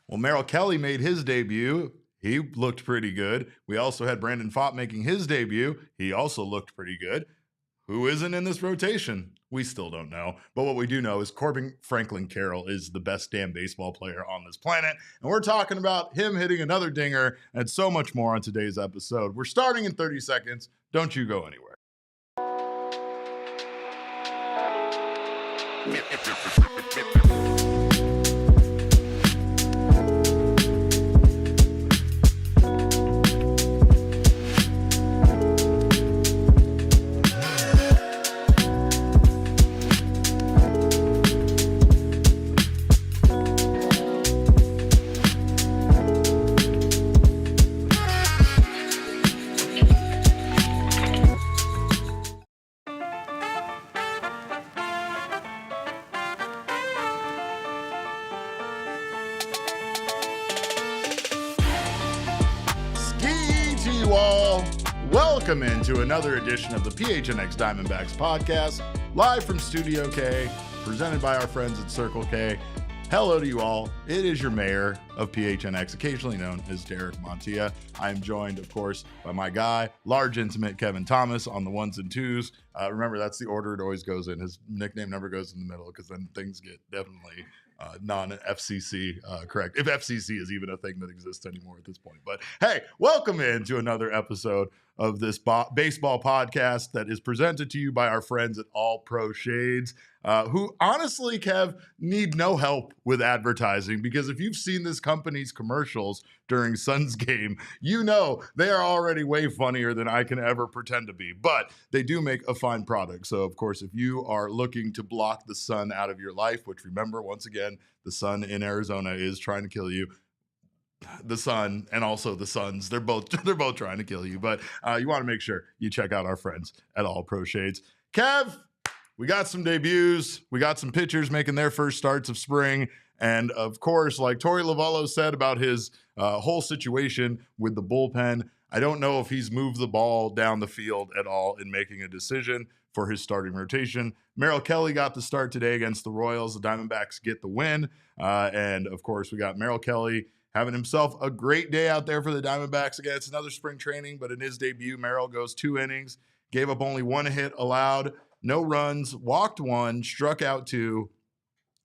Well, Merrill Kelly made his debut. He looked pretty good. We also had Brandon Pfaadt making his debut. He also looked pretty good. Who isn't in this rotation? We still don't know. But what we do know is Corbin Carroll is the best damn baseball player on this planet. And we're talking about him hitting another dinger and so much more on today's episode. We're starting in 30 seconds. Don't you go anywhere. Welcome into another edition of the PHNX Diamondbacks podcast, live from Studio K, presented by our friends at Circle K. Hello to you all. It is your mayor of PHNX, occasionally known as Derek Montilla. I am joined, of course, by my guy, large intimate Kevin Thomas on the ones and twos. Remember, that's the order it always goes in. His nickname never goes in the middle because then things get definitely non-FCC correct. If FCC is even a thing that exists anymore at this point. But hey, welcome into another episode of this baseball podcast that is presented to you by our friends at All Pro Shades, who honestly, Kev, need no help with advertising, because if you've seen this company's commercials during Suns game, you know they are already way funnier than I can ever pretend to be, but they do make a fine product. So, of course, if you are looking to block the sun out of your life, which, remember, once again, the sun in Arizona is trying to kill you. The sun and also the Suns, they're both trying to kill you, but you want to make sure you check out our friends at All Pro Shades. Kev, we got some debuts, we got some pitchers making their first starts of spring, and of course, like Torey Lovullo said about his whole situation with the bullpen, I don't know if he's moved the ball down the field at all in making a decision for his starting rotation. Merrill Kelly got the start today against the Royals. The Diamondbacks get the win, and of course, we got Merrill Kelly having himself a great day out there for the Diamondbacks. Again, it's another spring training, but in his debut, Merrill goes 2 innings, gave up only 1 hit allowed, no runs, walked 1, struck out 2.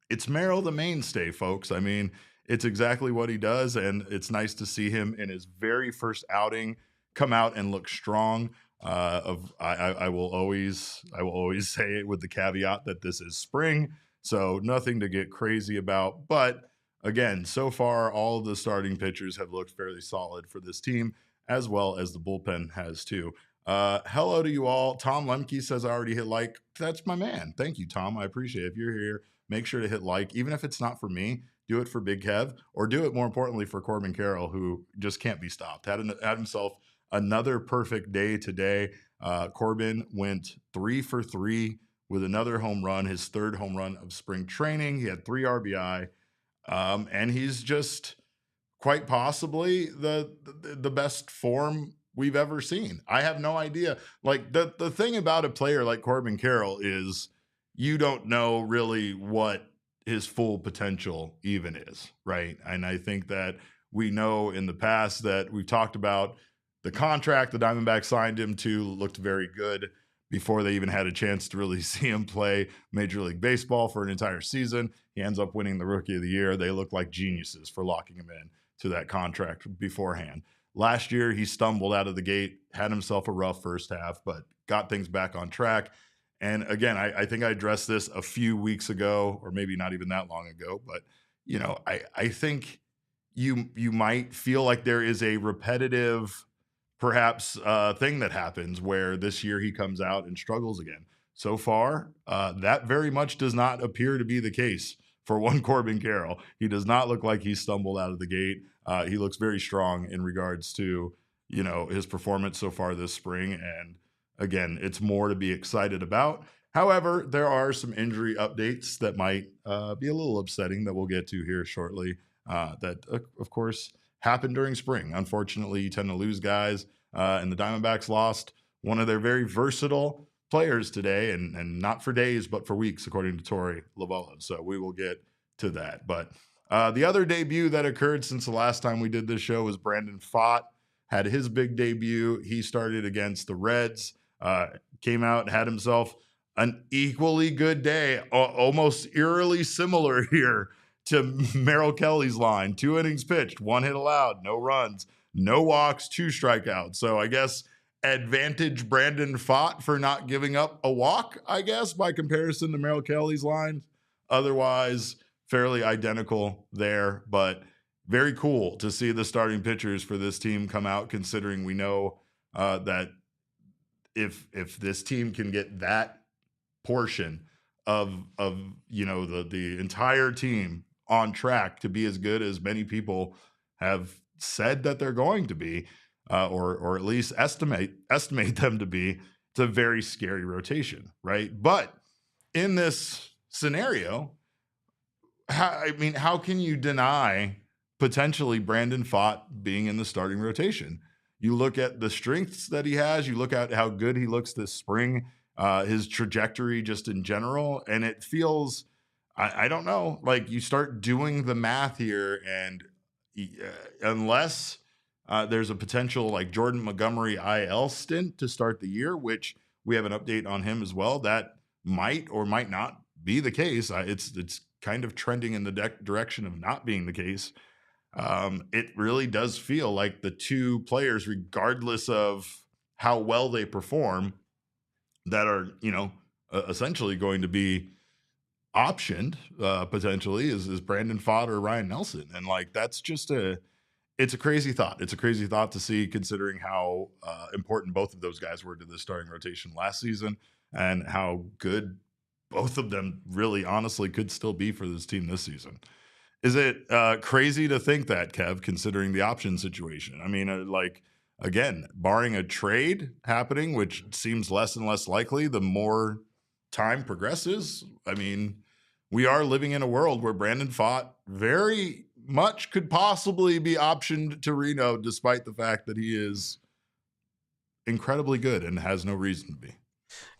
It's Merrill the mainstay, folks. I mean, it's exactly what he does, and it's nice to see him in his very first outing come out and look strong. I will always say it with the caveat that this is spring, so nothing to get crazy about, but again, so far, all of the starting pitchers have looked fairly solid for this team, as well as the bullpen has too. Hello to you all. Tom Lemke says I already hit like. That's my man. Thank you, Tom. I appreciate it. If you're here, make sure to hit like. Even if it's not for me, do it for Big Kev, or do it more importantly for Corbin Carroll, who just can't be stopped. Had himself another perfect day today. Corbin went 3 for 3 with another home run, his 3rd home run of spring training. He had 3 RBI. And he's just quite possibly the best form we've ever seen. I have no idea. Like the thing about a player like Corbin Carroll is you don't know really what his full potential even is, right? And I think that we know in the past that we've talked about the contract the Diamondbacks signed him to looked very good before they even had a chance to really see him play Major League Baseball for an entire season. He ends up winning the Rookie of the Year. They look like geniuses for locking him in to that contract beforehand. Last year, he stumbled out of the gate, had himself a rough first half, but got things back on track. And again, I think I addressed this a few weeks ago, or maybe not even that long ago, but you know, I think you might feel like there is a repetitive perhaps thing that happens where this year he comes out and struggles again. So far, that very much does not appear to be the case for one Corbin Carroll. He does not look like he stumbled out of the gate. He looks very strong in regards to, you know, his performance so far this spring. And again, it's more to be excited about. However, there are some injury updates that might be a little upsetting that we'll get to here shortly. That, of course, happened during spring. Unfortunately, you tend to lose guys, and the Diamondbacks lost one of their very versatile players today, and not for days, but for weeks, according to Torey Lovullo. So we will get to that. But The other debut that occurred since the last time we did this show was Brandon Pfaadt had his big debut. He started against the Reds, came out, had himself an equally good day, almost eerily similar here to Merrill Kelly's line. 2 innings pitched, 1 hit allowed, no runs, no walks, 2 strikeouts. So I guess advantage Brandon Pfaadt for not giving up a walk, I guess, by comparison to Merrill Kelly's line. Otherwise, fairly identical there, but very cool to see the starting pitchers for this team come out, considering we know that if this team can get that portion of the entire team on track to be as good as many people have said that they're going to be, or at least estimate them to be, it's a very scary rotation, right? But in this scenario, how can you deny potentially Brandon Pfaadt being in the starting rotation? You look at the strengths that he has, you look at how good he looks this spring, his trajectory just in general, and it feels, I don't know, like you start doing the math here, and unless there's a potential like Jordan Montgomery IL stint to start the year, which we have an update on him as well, that might or might not be the case. It's kind of trending in the direction of not being the case. It really does feel like the 2 players, regardless of how well they perform, that are, essentially going to be optioned potentially is Brandon Pfaadt or Ryan Nelson. And like, that's just it's a crazy thought. It's a crazy thought to see, considering how important both of those guys were to the starting rotation last season and how good both of them really honestly could still be for this team this season. Is it crazy to think that, Kev, considering the option situation? I mean, again, barring a trade happening, which seems less and less likely the more time progresses. I mean, we are living in a world where Brandon Pfaadt very much could possibly be optioned to Reno, despite the fact that he is incredibly good and has no reason to be.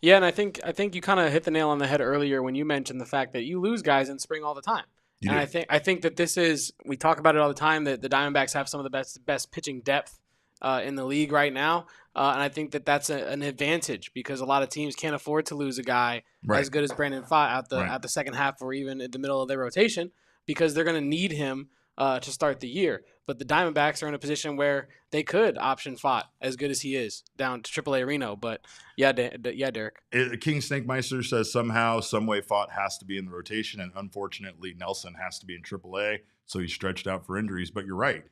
Yeah, and I think you kind of hit the nail on the head earlier when you mentioned the fact that you lose guys in spring all the time. And I think that this is, we talk about it all the time, that the Diamondbacks have some of the best pitching depth in the league right now. And I think that that's an advantage, because a lot of teams can't afford to lose a guy as good as Brandon Pfaadt at the second half or even in the middle of their rotation, because they're going to need him to start the year. But the Diamondbacks are in a position where they could option Pfaadt, as good as he is, down to AAA Reno. But yeah, Derek. King Snakemeister says somehow, some way Pfaadt has to be in the rotation, and unfortunately Nelson has to be in AAA, so he's stretched out for injuries. But you're right.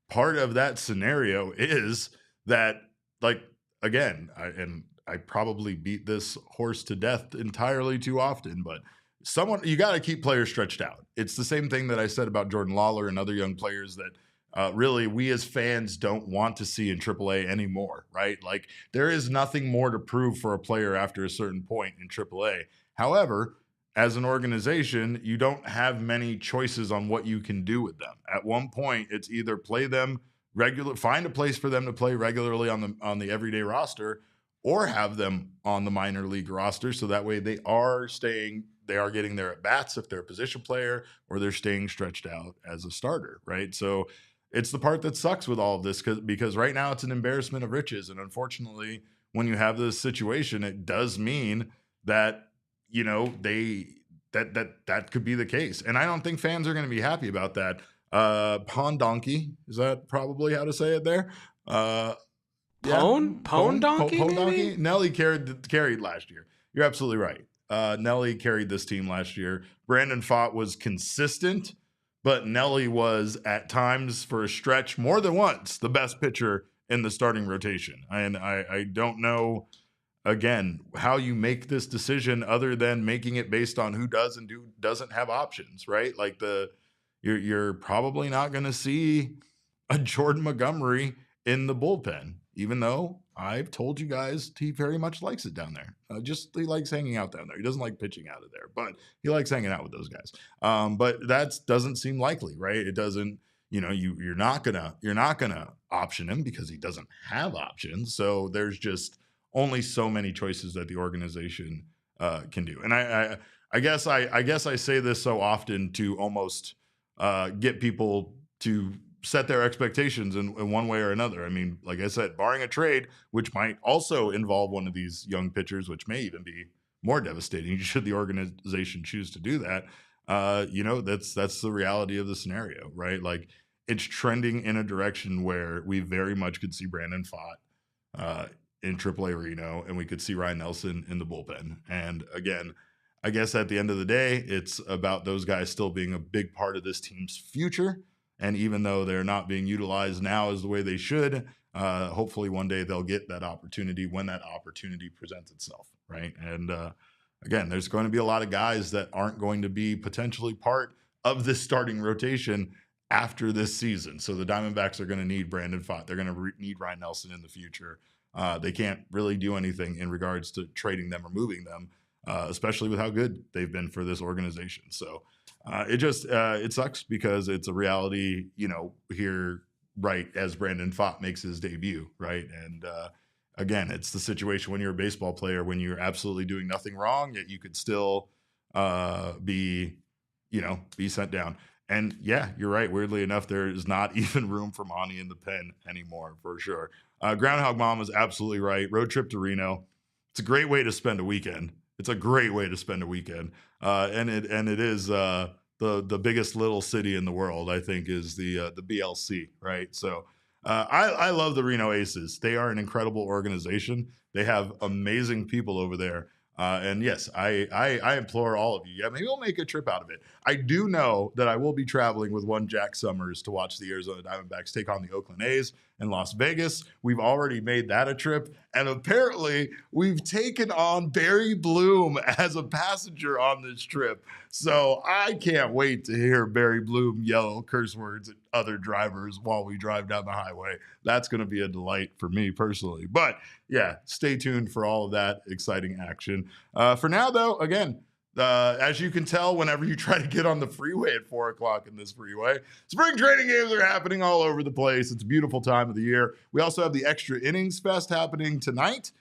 Part of that scenario is that, like, again, I probably beat this horse to death entirely too often, but you got to keep players stretched out. It's the same thing that I said about Jordan Lawler and other young players that really we as fans don't want to see in AAA anymore, right? Like, there is nothing more to prove for a player after a certain point in AAA. However, as an organization, you don't have many choices on what you can do with them. At one point, it's either play them find a place for them to play regularly on the everyday roster, or have them on the minor league roster, so that way they are getting their at bats if they're a position player, or they're staying stretched out as a starter, right? So it's the part that sucks with all of this, because right now it's an embarrassment of riches, and unfortunately, when you have this situation, it does mean that that could be the case, and I don't think fans are going to be happy about that. Donkey, is that probably how to say it there? Pone Donkey. Nelly carried last year. You're absolutely right. Nelly carried this team last year. Brandon Pfaadt was consistent, but Nelly was at times, for a stretch, more than once, the best pitcher in the starting rotation. And I don't know, again, how you make this decision other than making it based on who does and who doesn't have options, right? Like, you're probably not going to see a Jordan Montgomery in the bullpen, even though I've told you guys he very much likes it down there. He likes hanging out down there. He doesn't like pitching out of there, but he likes hanging out with those guys. But that doesn't seem likely, right? It doesn't. You're not gonna option him because he doesn't have options. So there's just only so many choices that the organization can do. And I guess I say this so often to almost get people to set their expectations in one way or another. I mean, like I said, barring a trade, which might also involve one of these young pitchers, which may even be more devastating should the organization choose to do that. That's the reality of the scenario, right? Like, it's trending in a direction where we very much could see Brandon Pfaadt in AAA Reno, and we could see Ryan Nelson in the bullpen. And again, I guess at the end of the day, it's about those guys still being a big part of this team's future. And even though they're not being utilized now as the way they should, hopefully one day they'll get that opportunity when that opportunity presents itself, right? And again, there's going to be a lot of guys that aren't going to be potentially part of this starting rotation after this season. So the Diamondbacks are going to need Brandon Pfaadt. They're going to need Ryan Nelson in the future. They can't really do anything in regards to trading them or moving them, especially with how good they've been for this organization. So it sucks because it's a reality, here right as Brandon Pfaadt makes his debut, right? And again, it's the situation when you're a baseball player, when you're absolutely doing nothing wrong, yet you could still be sent down. And yeah, you're right. Weirdly enough, there is not even room for Monty in the pen anymore, for sure. Groundhog Mom is absolutely right. Road trip to Reno. It's a great way to spend a weekend. And it is the biggest little city in the world, I think, is the BLC, right? So I love the Reno Aces. They are an incredible organization. They have amazing people over there. And yes, I implore all of you. Yeah, maybe we'll make a trip out of it. I do know that I will be traveling with one Jack Summers to watch the Arizona Diamondbacks take on the Oakland A's in Las Vegas. We've already made that a trip. And apparently we've taken on Barry Bloom as a passenger on this trip. So I can't wait to hear Barry Bloom yell curse words at other drivers while we drive down the highway. That's going to be a delight for me personally. But yeah, stay tuned for all of that exciting action. For now, though, again, as you can tell, whenever you try to get on the freeway at 4 o'clock in this freeway, spring training games are happening all over the place. It's a beautiful time of the year. We also have the Extra Innings Fest happening tonight.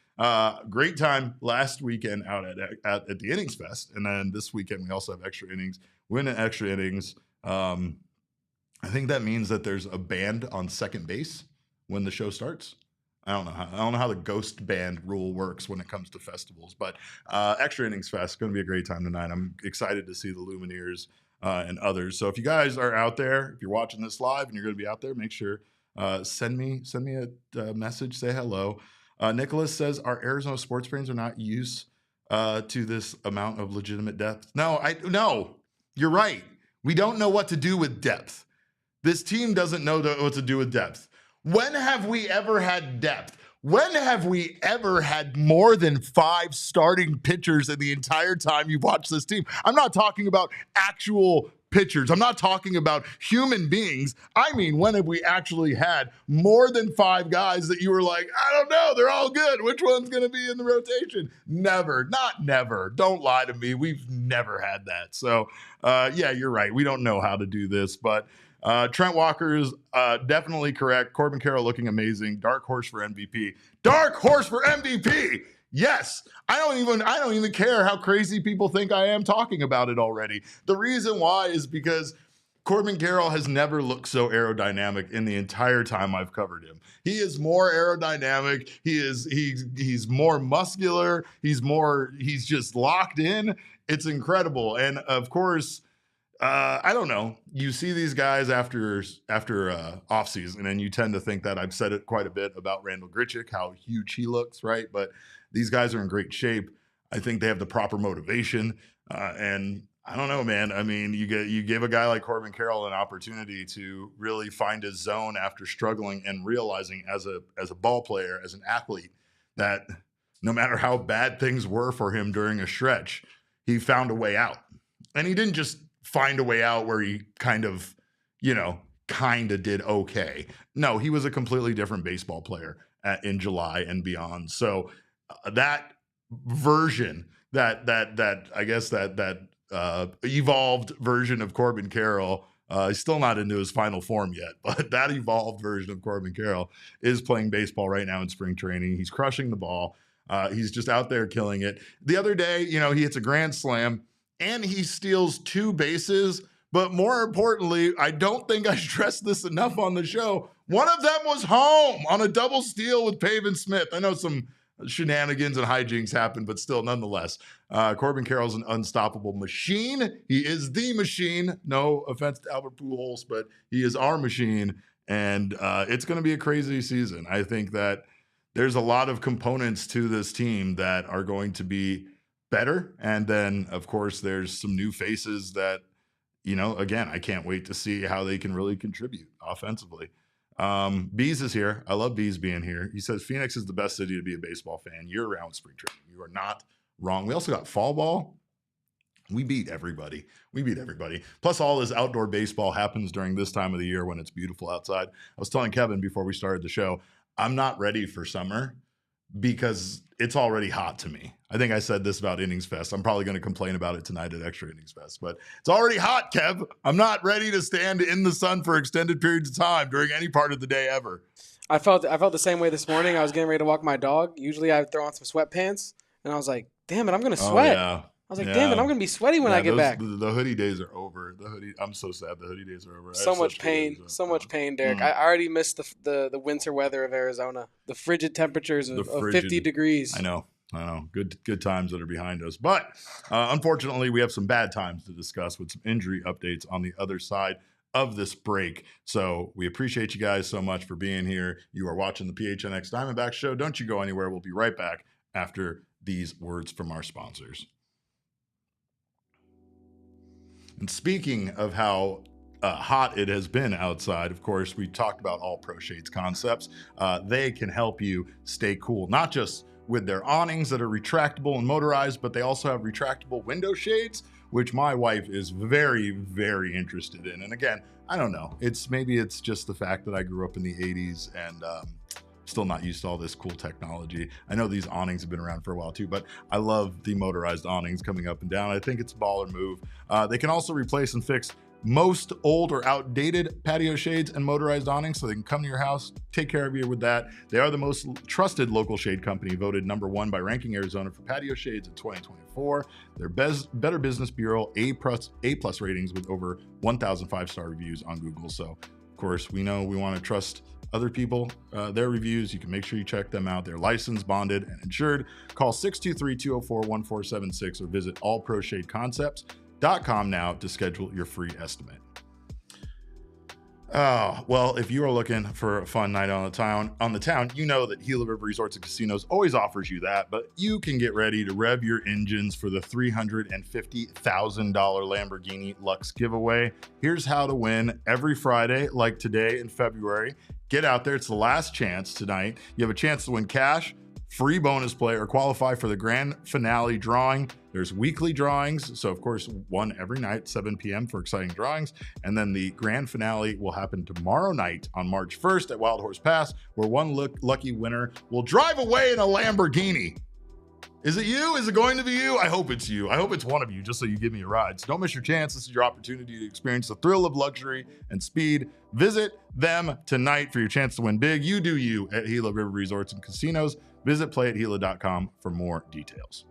Great time last weekend out at the Innings Fest. And then this weekend, we also have Extra Innings. Win an Extra Innings. I think that means that there's a band on second base when the show starts. I don't know how the ghost band rule works when it comes to festivals, but Extra Innings Fest going to be a great time tonight. I'm excited to see the Lumineers and others. So if you guys are out there, if you're watching this live and you're going to be out there, make sure send me a message, say hello. Nicholas says our Arizona sports brains are not used to this amount of legitimate depth. No, you're right. We don't know what to do with depth. This team doesn't know what to do with depth. When have we ever had depth? When have we ever had more than 5 starting pitchers in the entire time you've watched this team? I'm not talking about actual pitchers. I'm not talking about human beings. I mean, when have we actually had more than 5 guys that you were like, I don't know, they're all good. Which one's going to be in the rotation? Never, not never. Don't lie to me. We've never had that. So, yeah, you're right. We don't know how to do this, but Trent Walker is definitely correct. Corbin Carroll looking amazing. Dark horse for MVP. Dark horse for MVP. Yes. I don't even care how crazy people think I am talking about it already. The reason why is because Corbin Carroll has never looked so aerodynamic in the entire time I've covered him. He is more aerodynamic. He's more muscular. He's just locked in. It's incredible. And of course, I don't know. You see these guys after offseason, and you tend to think that I've said it quite a bit about Randall Grichuk, how huge he looks, right? But these guys are in great shape. I think they have the proper motivation, and I don't know, man. I mean, you give a guy like Corbin Carroll an opportunity to really find his zone after struggling and realizing as a ball player, as an athlete, that no matter how bad things were for him during a stretch, he found a way out, and he didn't just find a way out where he kind of did okay. No, he was a completely different baseball player in July and beyond. So that version, that I guess that evolved version of Corbin Carroll, he's still not into his final form yet, but that evolved version of Corbin Carroll is playing baseball right now in spring training. He's crushing the ball. He's just out there killing it. The other day, he hits a grand slam, and he steals 2 bases But more importantly, I don't think I stressed this enough on the show. One of them was home on a double steal with Pavin Smith. I know some shenanigans and hijinks happened, but still, nonetheless, Corbin Carroll's an unstoppable machine. He is the machine. No offense to Albert Pujols, but he is our machine. And it's going to be a crazy season. I think that there's a lot of components to this team that are going to be better. And then, of course, there's some new faces that, again, I can't wait to see how they can really contribute offensively. Bees is here. I love Bees being here. He says Phoenix is the best city to be a baseball fan year-round spring training. You are not wrong. We also got fall ball. We beat everybody. Plus, all this outdoor baseball happens during this time of the year when it's beautiful outside. I was telling Kevin before we started the show, I'm not ready for summer because it's already hot to me. I think I said this about Innings Fest. I'm probably going to complain about it tonight at Extra Innings Fest, but it's already hot, Kev. I'm not ready to stand in the sun for extended periods of time during any part of the day ever. I felt the same way this morning. I was getting ready to walk my dog. Usually I would throw on some sweatpants, and I was like, damn it, I'm going to sweat. Oh, yeah. I was like, damn it, I'm going to be sweaty when I get back. The hoodie days are over. I'm so sad the hoodie days are over. So much pain, Derek. I already missed the winter weather of Arizona, the frigid temperatures of 50 degrees. I know. Good times that are behind us. But unfortunately, we have some bad times to discuss with some injury updates on the other side of this break. So we appreciate you guys so much for being here. You are watching the PHNX Diamondbacks show. Don't you go anywhere. We'll be right back after these words from our sponsors. And speaking of how hot it has been outside, of course, we talked about All Pro Shades Concepts. They can help you stay cool, not just with their awnings that are retractable and motorized, but they also have retractable window shades, which my wife is very, very interested in. And again, I don't know. Maybe it's just the fact that I grew up in the 80s and still not used to all this cool technology. I know these awnings have been around for a while too, but I love the motorized awnings coming up and down. I think it's a baller move. They can also replace and fix most old or outdated patio shades and motorized awnings, so they can come to your house, take care of you with that. They are the most trusted local shade company, voted #1 by Ranking Arizona for patio shades in 2024. Their Better Business Bureau A+ ratings with over 1,000 5-star reviews on Google. So, of course, we know we want to trust other people, their reviews. You can make sure you check them out. They're licensed, bonded, and insured. Call 623-204-1476 or visit allproshadeconcepts.com now to schedule your free estimate. Well, if you are looking for a fun night on the town, you know that Gila River Resorts and Casinos always offers you that, but you can get ready to rev your engines for the $350,000 Lamborghini Lux giveaway. Here's how to win every Friday, like today in February. Get out there. It's the last chance tonight. You have a chance to win cash, free bonus play, or qualify for the grand finale drawing. There's weekly drawings, so of course, one every night, 7 p.m. for exciting drawings. And then the grand finale will happen tomorrow night on March 1st at Wild Horse Pass, where one lucky winner will drive away in a Lamborghini. Is it you? Is it going to be you? I hope it's you. I hope it's one of you, just so you give me a ride. So don't miss your chance. This is your opportunity to experience the thrill of luxury and speed. Visit them tonight for your chance to win big. You do you at Gila River Resorts and Casinos. Visit playathila.com for more details.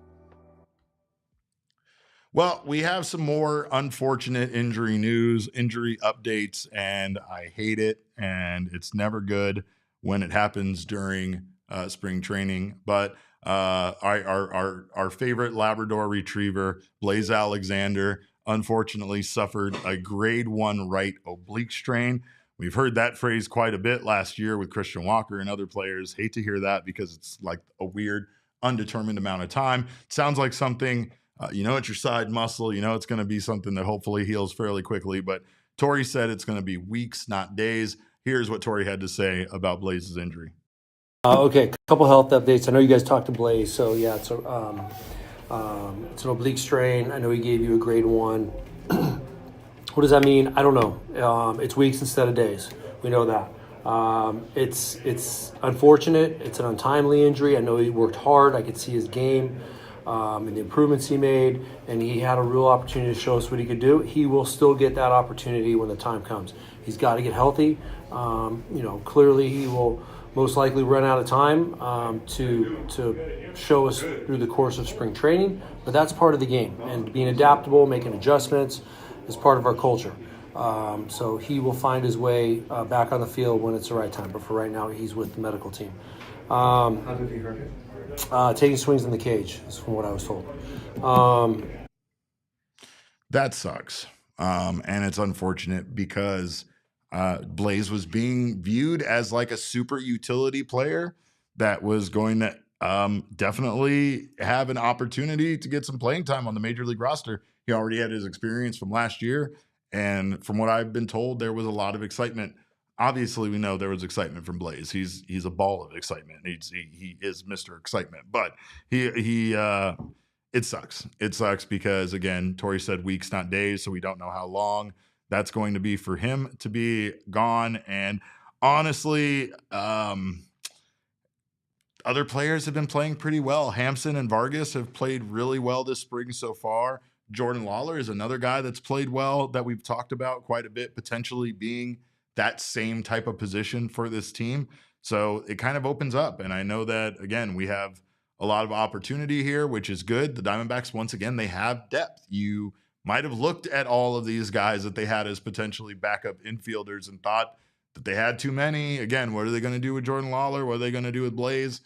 Well, we have some more unfortunate injury news, injury updates, and I hate it. And it's never good when it happens during spring training. But our favorite Labrador retriever, Blaze Alexander, unfortunately suffered a grade 1 right oblique strain. We've heard that phrase quite a bit last year with Christian Walker and other players. Hate to hear that because it's like a weird, undetermined amount of time. Sounds like something, it's your side muscle. It's going to be something that hopefully heals fairly quickly. But Torrey said it's going to be weeks, not days. Here's what Torrey had to say about Blaze's injury. Okay, a couple health updates. I know you guys talked to Blaze, so yeah, it's an oblique strain. I know he gave you a grade 1. What does that mean? I don't know. It's weeks instead of days. We know that. It's unfortunate. It's an untimely injury. I know he worked hard. I could see his game and the improvements he made, and he had a real opportunity to show us what he could do. He will still get that opportunity when the time comes. He's got to get healthy. Clearly he will most likely run out of time to show us through the course of spring training, but that's part of the game, and being adaptable, making adjustments, It's part of our culture. So he will find his way back on the field when it's the right time. But for right now, he's with the medical team. How did he hurt it? Taking swings in the cage, is from what I was told. That sucks. And it's unfortunate because Blaze was being viewed as like a super utility player that was going to definitely have an opportunity to get some playing time on the major league roster. He already had his experience from last year. And from what I've been told, there was a lot of excitement. Obviously, we know there was excitement from Blaze. He's a ball of excitement. He is Mr. Excitement. But it sucks. It sucks because, again, Tori said weeks, not days, so we don't know how long that's going to be for him to be gone. And honestly, other players have been playing pretty well. Hampson and Vargas have played really well this spring so far. Jordan Lawler is another guy that's played well that we've talked about quite a bit, potentially being that same type of position for this team. So it kind of opens up. And I know that, again, we have a lot of opportunity here, which is good. The Diamondbacks, once again, they have depth. You might have looked at all of these guys that they had as potentially backup infielders and thought that they had too many. Again, what are they going to do with Jordan Lawler? What are they going to do with Blaze?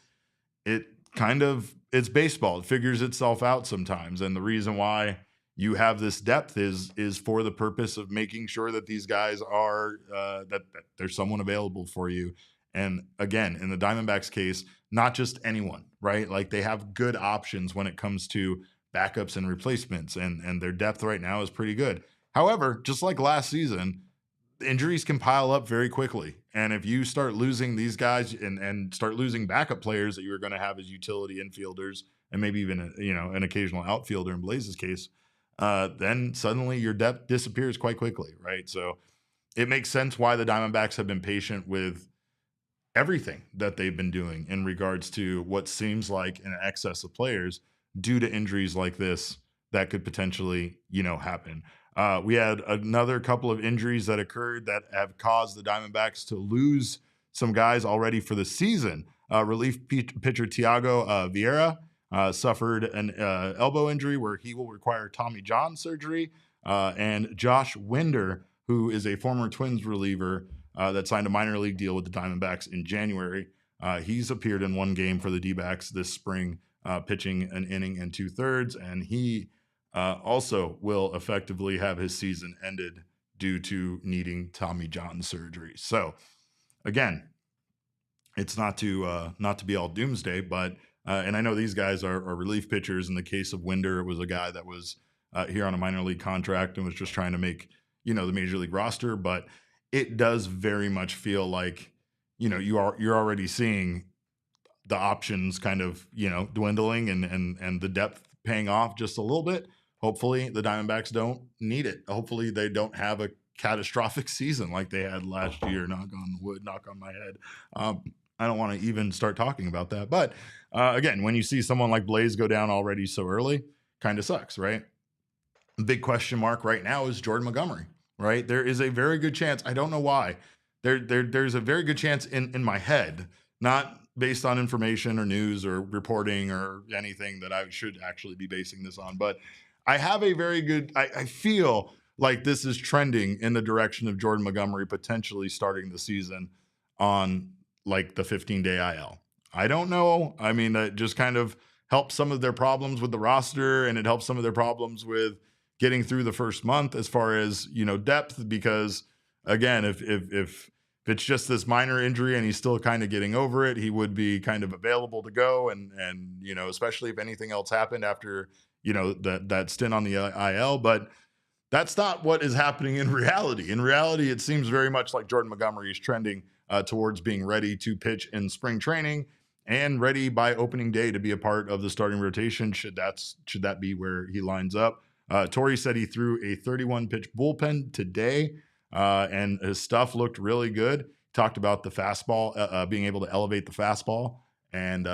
It's baseball. It figures itself out sometimes. And the reason why you have this depth is for the purpose of making sure that these guys are, that there's someone available for you. And again, in the Diamondbacks case, not just anyone, right? Like they have good options when it comes to backups and replacements, and their depth right now is pretty good. However, just like last season, injuries can pile up very quickly. And if you start losing these guys and start losing backup players that you're going to have as utility infielders and maybe even an occasional outfielder in Blaze's case, then suddenly your depth disappears quite quickly, right? So it makes sense why the Diamondbacks have been patient with everything that they've been doing in regards to what seems like an excess of players due to injuries like this that could potentially, happen. We had another couple of injuries that occurred that have caused the Diamondbacks to lose some guys already for the season. Relief pitcher Thiago Vieira suffered an elbow injury where he will require Tommy John surgery. And Josh Winder, who is a former Twins reliever that signed a minor league deal with the Diamondbacks in January, he's appeared in one game for the Dbacks this spring, pitching an inning and 2/3, and he also will effectively have his season ended due to needing Tommy John surgery. So, again, it's not to be all doomsday, but and I know these guys are relief pitchers. In the case of Winder, it was a guy that was here on a minor league contract and was just trying to make the major league roster. But it does very much feel like you're already seeing the options kind of dwindling and the depth paying off just a little bit. Hopefully the Diamondbacks don't need it. Hopefully they don't have a catastrophic season like they had last year. Knock on wood, knock on my head. I don't want to even start talking about that. But again, when you see someone like Blaze go down already so early, kind of sucks, right? The big question mark right now is Jordan Montgomery, right? There is a very good chance. I don't know why. There's a very good chance in my head, not based on information or news or reporting or anything that I should actually be basing this on, but I have a very good, I feel like this is trending in the direction of Jordan Montgomery potentially starting the season on like the 15-day IL. I don't know. I mean, that just kind of helps some of their problems with the roster, and it helps some of their problems with getting through the first month as far as, depth, because again, if it's just this minor injury and he's still kind of getting over it, he would be kind of available to go. And especially if anything else happened after, that stint on the IL, but that's not what is happening in reality. In reality, it seems very much like Jordan Montgomery is trending towards being ready to pitch in spring training and ready by opening day to be a part of the starting rotation. Should that be where he lines up? Tori said he threw a 31 pitch bullpen today, and his stuff looked really good. Talked about the fastball, being able to elevate the fastball, and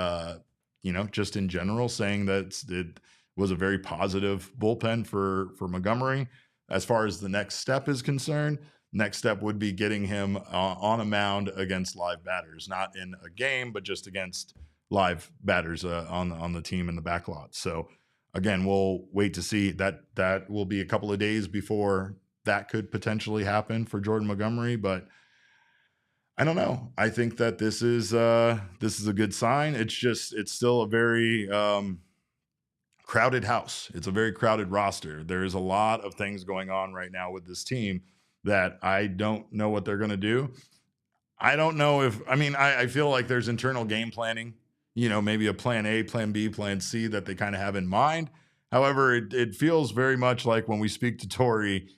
just in general saying that it was a very positive bullpen for Montgomery. As far as the next step is concerned, next step would be getting him on a mound against live batters, not in a game, but just against live batters on the team in the back lot. So again, we'll wait to see. That will be a couple of days before that could potentially happen for Jordan Montgomery, but I don't know. I think that this is a good sign. It's still a very crowded house. It's a very crowded roster. There's a lot of things going on right now with this team that I don't know what they're going to do. I don't know if, I feel like there's internal game planning, maybe a plan A, plan B, plan C that they kind of have in mind. However, it feels very much like when we speak to Torrey,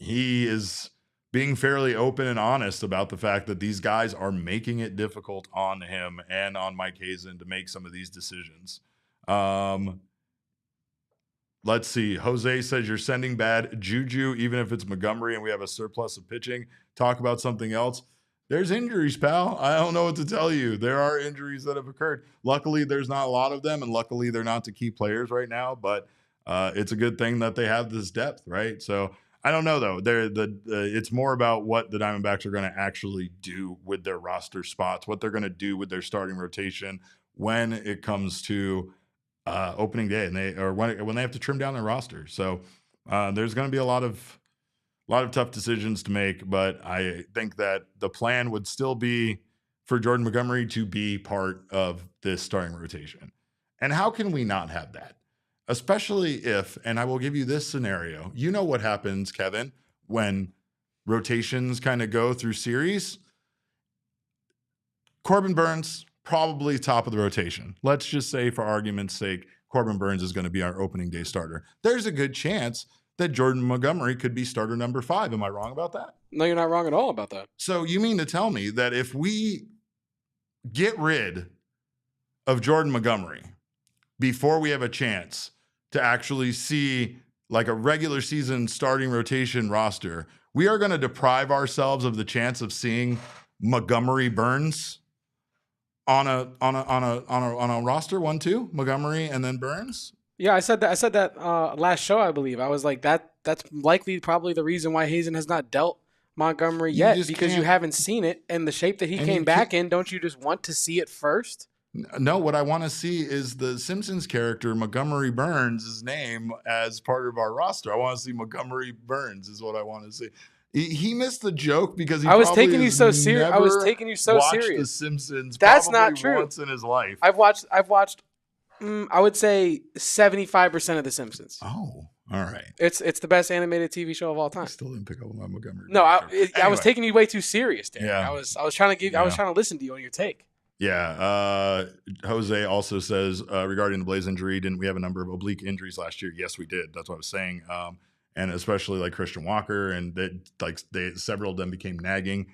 he is being fairly open and honest about the fact that these guys are making it difficult on him and on Mike Hazen to make some of these decisions. Let's see. Jose says you're sending bad juju, even if it's Montgomery and we have a surplus of pitching. Talk about something else. There's injuries, pal. I don't know what to tell you. There are injuries that have occurred. Luckily, there's not a lot of them, and luckily they're not to key players right now, but it's a good thing that they have this depth, right? So I don't know, though. It's more about what the Diamondbacks are going to actually do with their roster spots, what they're going to do with their starting rotation when it comes to opening day, and when they have to trim down their roster. So there's going to be a lot of tough decisions to make, but I think that the plan would still be for Jordan Montgomery to be part of this starting rotation. And how can we not have that? Especially if, and I will give you this scenario, you know what happens, Kevin, when rotations kind of go through series. Corbin Burns, probably top of the rotation. Let's just say, for argument's sake, Corbin Burns is going to be our opening day starter. There's a good chance that Jordan Montgomery could be starter number 5. Am I wrong about that? No, you're not wrong at all about that. So you mean to tell me that if we get rid of Jordan Montgomery before we have a chance to actually see like a regular season starting rotation roster, we are going to deprive ourselves of the chance of seeing Montgomery Burns on a roster 1-2, Montgomery and then Burns? Yeah, I said that last show, I believe. I was like, that's likely probably the reason why Hazen has not dealt Montgomery yet, because you haven't seen it in the shape that he came back in. Don't you just want to see it first? No, what I want to see is the Simpsons character Montgomery Burns' name as part of our roster. I want to see Montgomery Burns is what I want to see. He missed the joke because I was taking you so serious. I was taking you so serious. The Simpsons. That's not true. Once in his life, I've watched. I would say 75% of The Simpsons. Oh, all right. It's the best animated TV show of all time. I still didn't pick up on my Montgomery. No, I was taking you way too serious, Dan. Yeah. I was trying to listen to you on your take. Yeah. Jose also says regarding the Blaze injury, didn't we have a number of oblique injuries last year? Yes, we did. That's what I was saying. And especially like Christian Walker, and several of them became nagging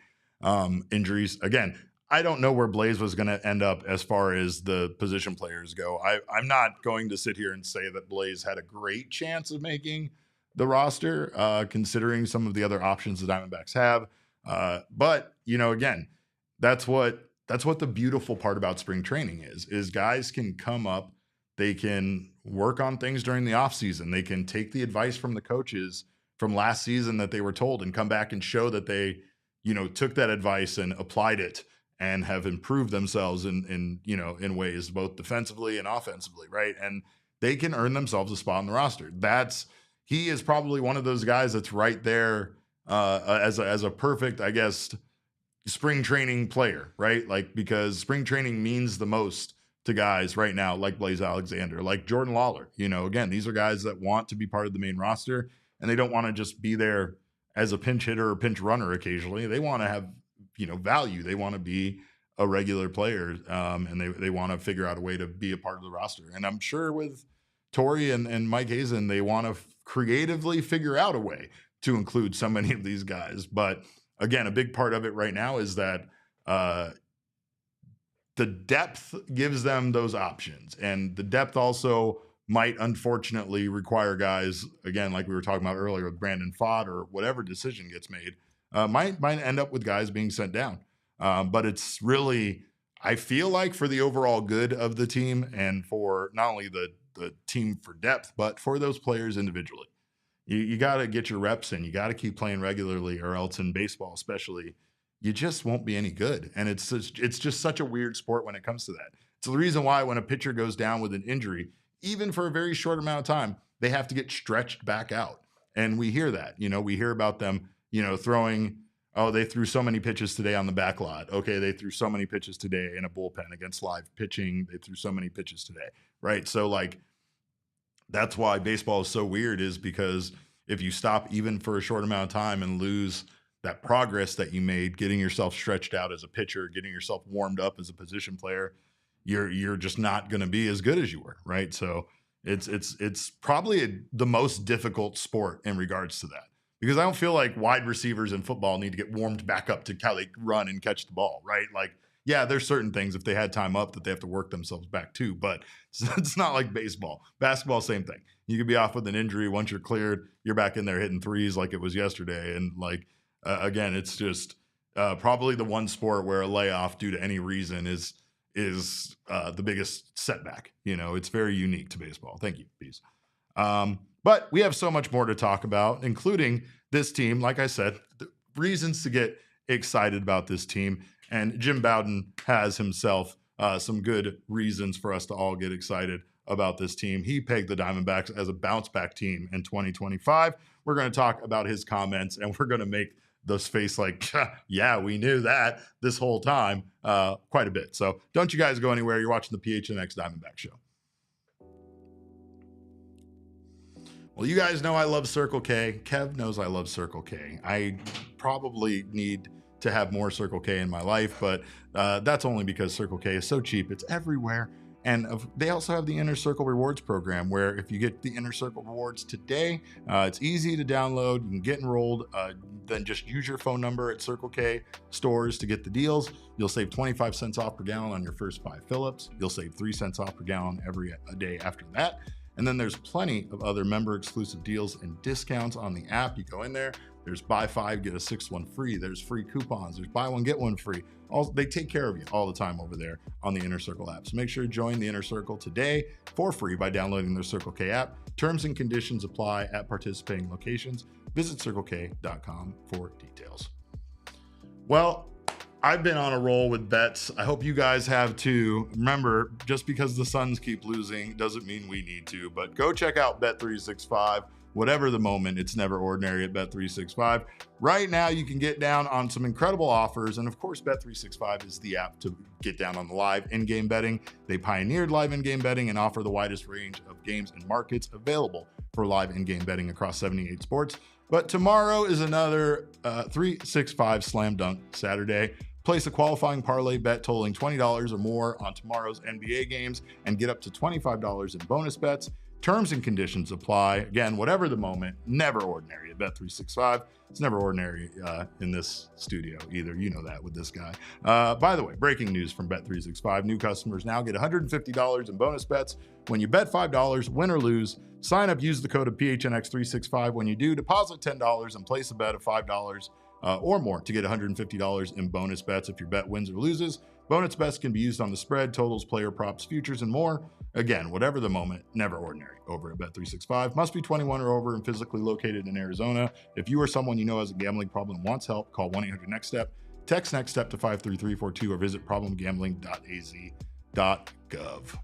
injuries. Again, I don't know where Blaze was going to end up as far as the position players go. I'm not going to sit here and say that Blaze had a great chance of making the roster, considering some of the other options the Diamondbacks have. But again, that's what the beautiful part about spring training is guys can come up, they can work on things during the offseason. They can take the advice from the coaches from last season that they were told and come back and show that they, took that advice and applied it and have improved themselves in ways both defensively and offensively, right? And they can earn themselves a spot on the roster. He is probably one of those guys that's right there as a perfect, I guess, spring training player, right? Like, because spring training means the most to guys right now, like Blaze Alexander, like Jordan Lawler. Again, these are guys that want to be part of the main roster, and they don't want to just be there as a pinch hitter or pinch runner occasionally. They want to have, value. They want to be a regular player, and they want to figure out a way to be a part of the roster. And I'm sure with Torrey and Mike Hazen, they want to creatively figure out a way to include so many of these guys. But again, a big part of it right now is that the depth gives them those options, and the depth also might unfortunately require guys, again, like we were talking about earlier with Brandon Pfaadt, or whatever decision gets made, might end up with guys being sent down. But it's really, I feel like, for the overall good of the team and for not only the team for depth, but for those players individually. You got to get your reps in. You got to keep playing regularly, or else in baseball especially, you just won't be any good. And it's just such a weird sport when it comes to that. It's the reason why when a pitcher goes down with an injury, even for a very short amount of time, they have to get stretched back out. And we hear that, we hear about them, throwing, they threw so many pitches today on the back lot. Okay, they threw so many pitches today in a bullpen against live pitching. They threw so many pitches today, right? So like, that's why baseball is so weird, is because if you stop even for a short amount of time and lose that progress that you made, getting yourself stretched out as a pitcher, getting yourself warmed up as a position player, you're just not going to be as good as you were, right? So it's probably the most difficult sport in regards to that, because I don't feel like wide receivers in football need to get warmed back up to how they run and catch the ball, right? Like, yeah, there's certain things if they had time up that they have to work themselves back to, but it's not like baseball. Basketball, same thing. You could be off with an injury. Once you're cleared, you're back in there hitting threes like it was yesterday. And like, again, it's just probably the one sport where a layoff due to any reason is the biggest setback. It's very unique to baseball. Thank you, Peace. But we have so much more to talk about, including this team. Like I said, the reasons to get excited about this team. And Jim Bowden has himself some good reasons for us to all get excited about this team. He pegged the Diamondbacks as a bounce back team in 2025. We're going to talk about his comments, and we're going to make those face like, yeah, we knew that this whole time quite a bit. So don't you guys go anywhere. You're watching the PHNX Diamondback Show. Well, you guys know I love Circle K. Kev knows I love Circle K. I probably need to have more Circle K in my life, but that's only because Circle K is so cheap. It's everywhere. And they also have the Inner Circle Rewards program, where if you get the Inner Circle Rewards today, it's easy to download. You can get enrolled. Then just use your phone number at Circle K stores to get the deals. You'll save 25 cents off per gallon on your first 5 fill-ups. You'll save 3 cents off per gallon every day after that. And then there's plenty of other member exclusive deals and discounts on the app. You go in there, there's buy 5, get a 6th one free. There's free coupons. There's buy 1, get 1 free. They take care of you all the time over there on the Inner Circle app. So make sure to join the Inner Circle today for free by downloading their Circle K app. Terms and conditions apply at participating locations. Visit circlek.com for details. Well, I've been on a roll with bets. I hope you guys have too. Remember, just because the Suns keep losing doesn't mean we need to, but go check out Bet365. Whatever the moment, it's never ordinary at Bet365. Right now, you can get down on some incredible offers. And of course, Bet365 is the app to get down on the live in-game betting. They pioneered live in-game betting and offer the widest range of games and markets available for live in-game betting across 78 sports. But tomorrow is another 365 Slam Dunk Saturday. Place a qualifying parlay bet totaling $20 or more on tomorrow's NBA games and get up to $25 in bonus bets. Terms and conditions apply. Again, whatever the moment, never ordinary at Bet365. It's never ordinary in this studio either. You know that with this guy. By the way, breaking news from Bet365. New customers now get $150 in bonus bets when you bet $5, win or lose. Sign up, use the code of PHNX365 when you do. Deposit $10 and place a bet of $5 or more to get $150 in bonus bets if your bet wins or loses. Bonus bets can be used on the spread, totals, player props, futures, and more. Again, whatever the moment, never ordinary over at Bet365. Must be 21 or over and physically located in Arizona. If you or someone you know has a gambling problem and wants help, call 1-800-NEXT-STEP. Text NEXT STEP to 53342 or visit problemgambling.az.gov.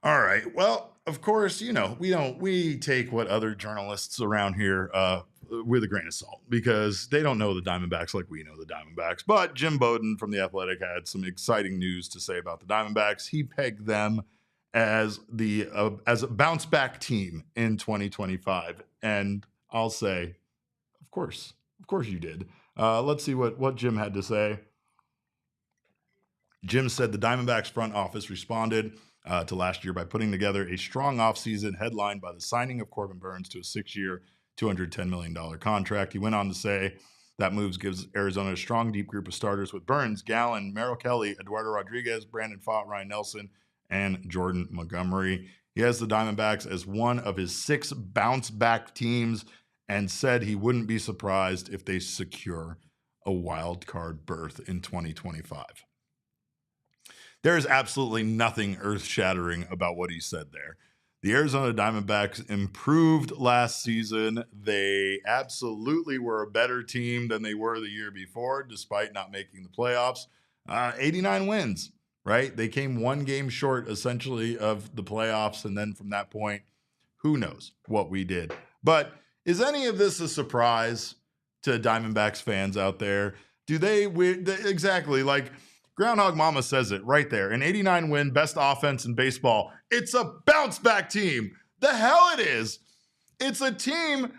All right. Well, of course, we take what other journalists around here with a grain of salt, because they don't know the Diamondbacks like we know the Diamondbacks. But Jim Bowden from The Athletic had some exciting news to say about the Diamondbacks. He pegged them as a bounce back team in 2025. And I'll say, of course you did. Let's see what Jim had to say. Jim said the Diamondbacks front office responded to last year by putting together a strong offseason headlined by the signing of Corbin Burnes to a 6-year, $210 million contract. He went on to say that moves gives Arizona a strong, deep group of starters with Burnes, Gallen, Merrill Kelly, Eduardo Rodriguez, Brandon Pfaadt, Ryan Nelson, and Jordan Montgomery. He has the Diamondbacks as one of his 6 bounce-back teams and said he wouldn't be surprised if they secure a wild card berth in 2025. There is absolutely nothing earth-shattering about what he said there. The Arizona Diamondbacks improved last season. They absolutely were a better team than they were the year before, despite not making the playoffs. 89 wins, right? They came one game short, essentially, of the playoffs. And then from that point, who knows what we did. But is any of this a surprise to Diamondbacks fans out there? Exactly, like Groundhog Mama says it right there. An 89 win, best offense in baseball. It's a bounce back team. The hell it is. It's a team.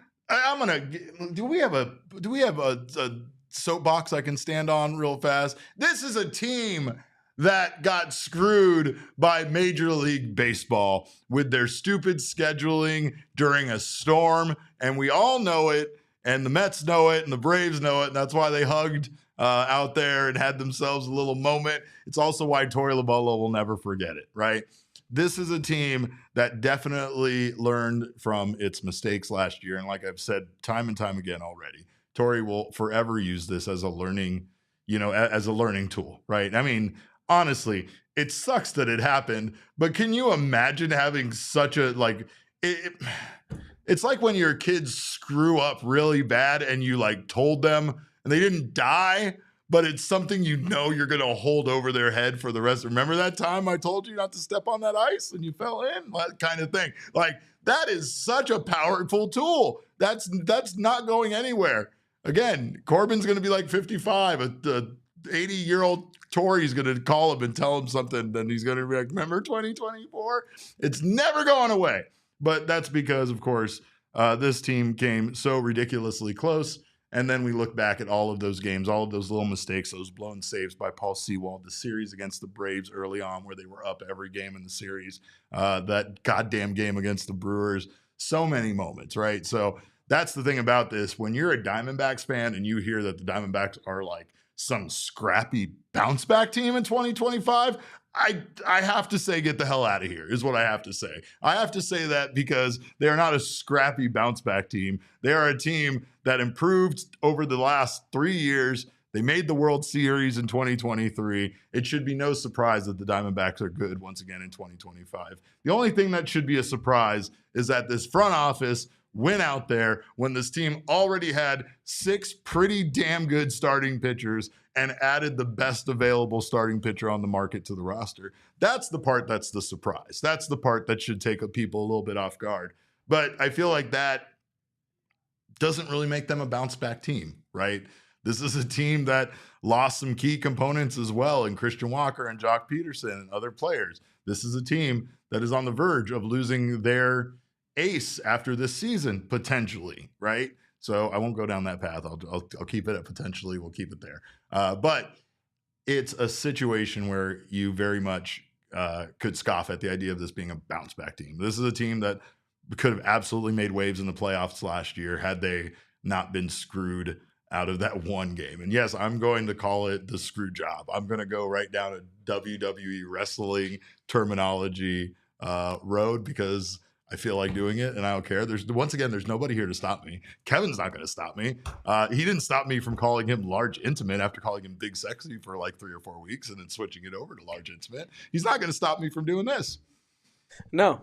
Do we have a soapbox I can stand on real fast? This is a team that got screwed by Major League Baseball with their stupid scheduling during a storm. And we all know it. And the Mets know it. And the Braves know it. And that's why they hugged out there and had themselves a little moment. It's also why Torey Lovullo will never forget it, right? This is a team that definitely learned from its mistakes last year. And like I've said time and time again already, Torey will forever use this as a learning, as a learning tool, right? I mean, honestly, it sucks that it happened, but can you imagine having such a, it's like when your kids screw up really bad and you told them and they didn't die, but it's something you're going to hold over their head for the rest. Remember that time I told you not to step on that ice and you fell in? That kind of thing. That is such a powerful tool. That's not going anywhere. Again, Corbin's going to be 55. A 80-year-old Torey's going to call him and tell him something. Then he's going to be like, remember 2024? It's never going away. But that's because, of course, this team came so ridiculously close. And then we look back at all of those games, all of those little mistakes, those blown saves by Paul Sewald, the series against the Braves early on where they were up every game in the series, that goddamn game against the Brewers, so many moments, right? So that's the thing about this. When you're a Diamondbacks fan and you hear that the Diamondbacks are some scrappy bounce back team in 2025, I have to say, get the hell out of here is what I have to say. I have to say that because they are not a scrappy bounce back team. They are a team that improved over the last 3 years. They made the World Series in 2023. It should be no surprise that the Diamondbacks are good once again in 2025. The only thing that should be a surprise is that this front office went out there when this team already had 6 pretty damn good starting pitchers and added the best available starting pitcher on the market to the roster. That's the part that's the surprise. That's the part that should take people a little bit off guard. But I feel like that doesn't really make them a bounce back team, right? This is a team that lost some key components as well in Christian Walker and Jock Peterson and other players. This is a team that is on the verge of losing their ace after this season, potentially, right? So I won't go down that path. I'll keep it at potentially. We'll keep it there. But it's a situation where you very much could scoff at the idea of this being a bounce back team. This is a team that could have absolutely made waves in the playoffs last year had they not been screwed out of that one game. And yes, I'm going to call it the screw job. I'm going to go right down a WWE wrestling terminology road because I feel like doing it and I don't care. There's nobody here to stop me. Kevin's not going to stop me. He didn't stop me from calling him large intimate after calling him big sexy for 3 or 4 weeks and then switching it over to large intimate. He's not going to stop me from doing this. No.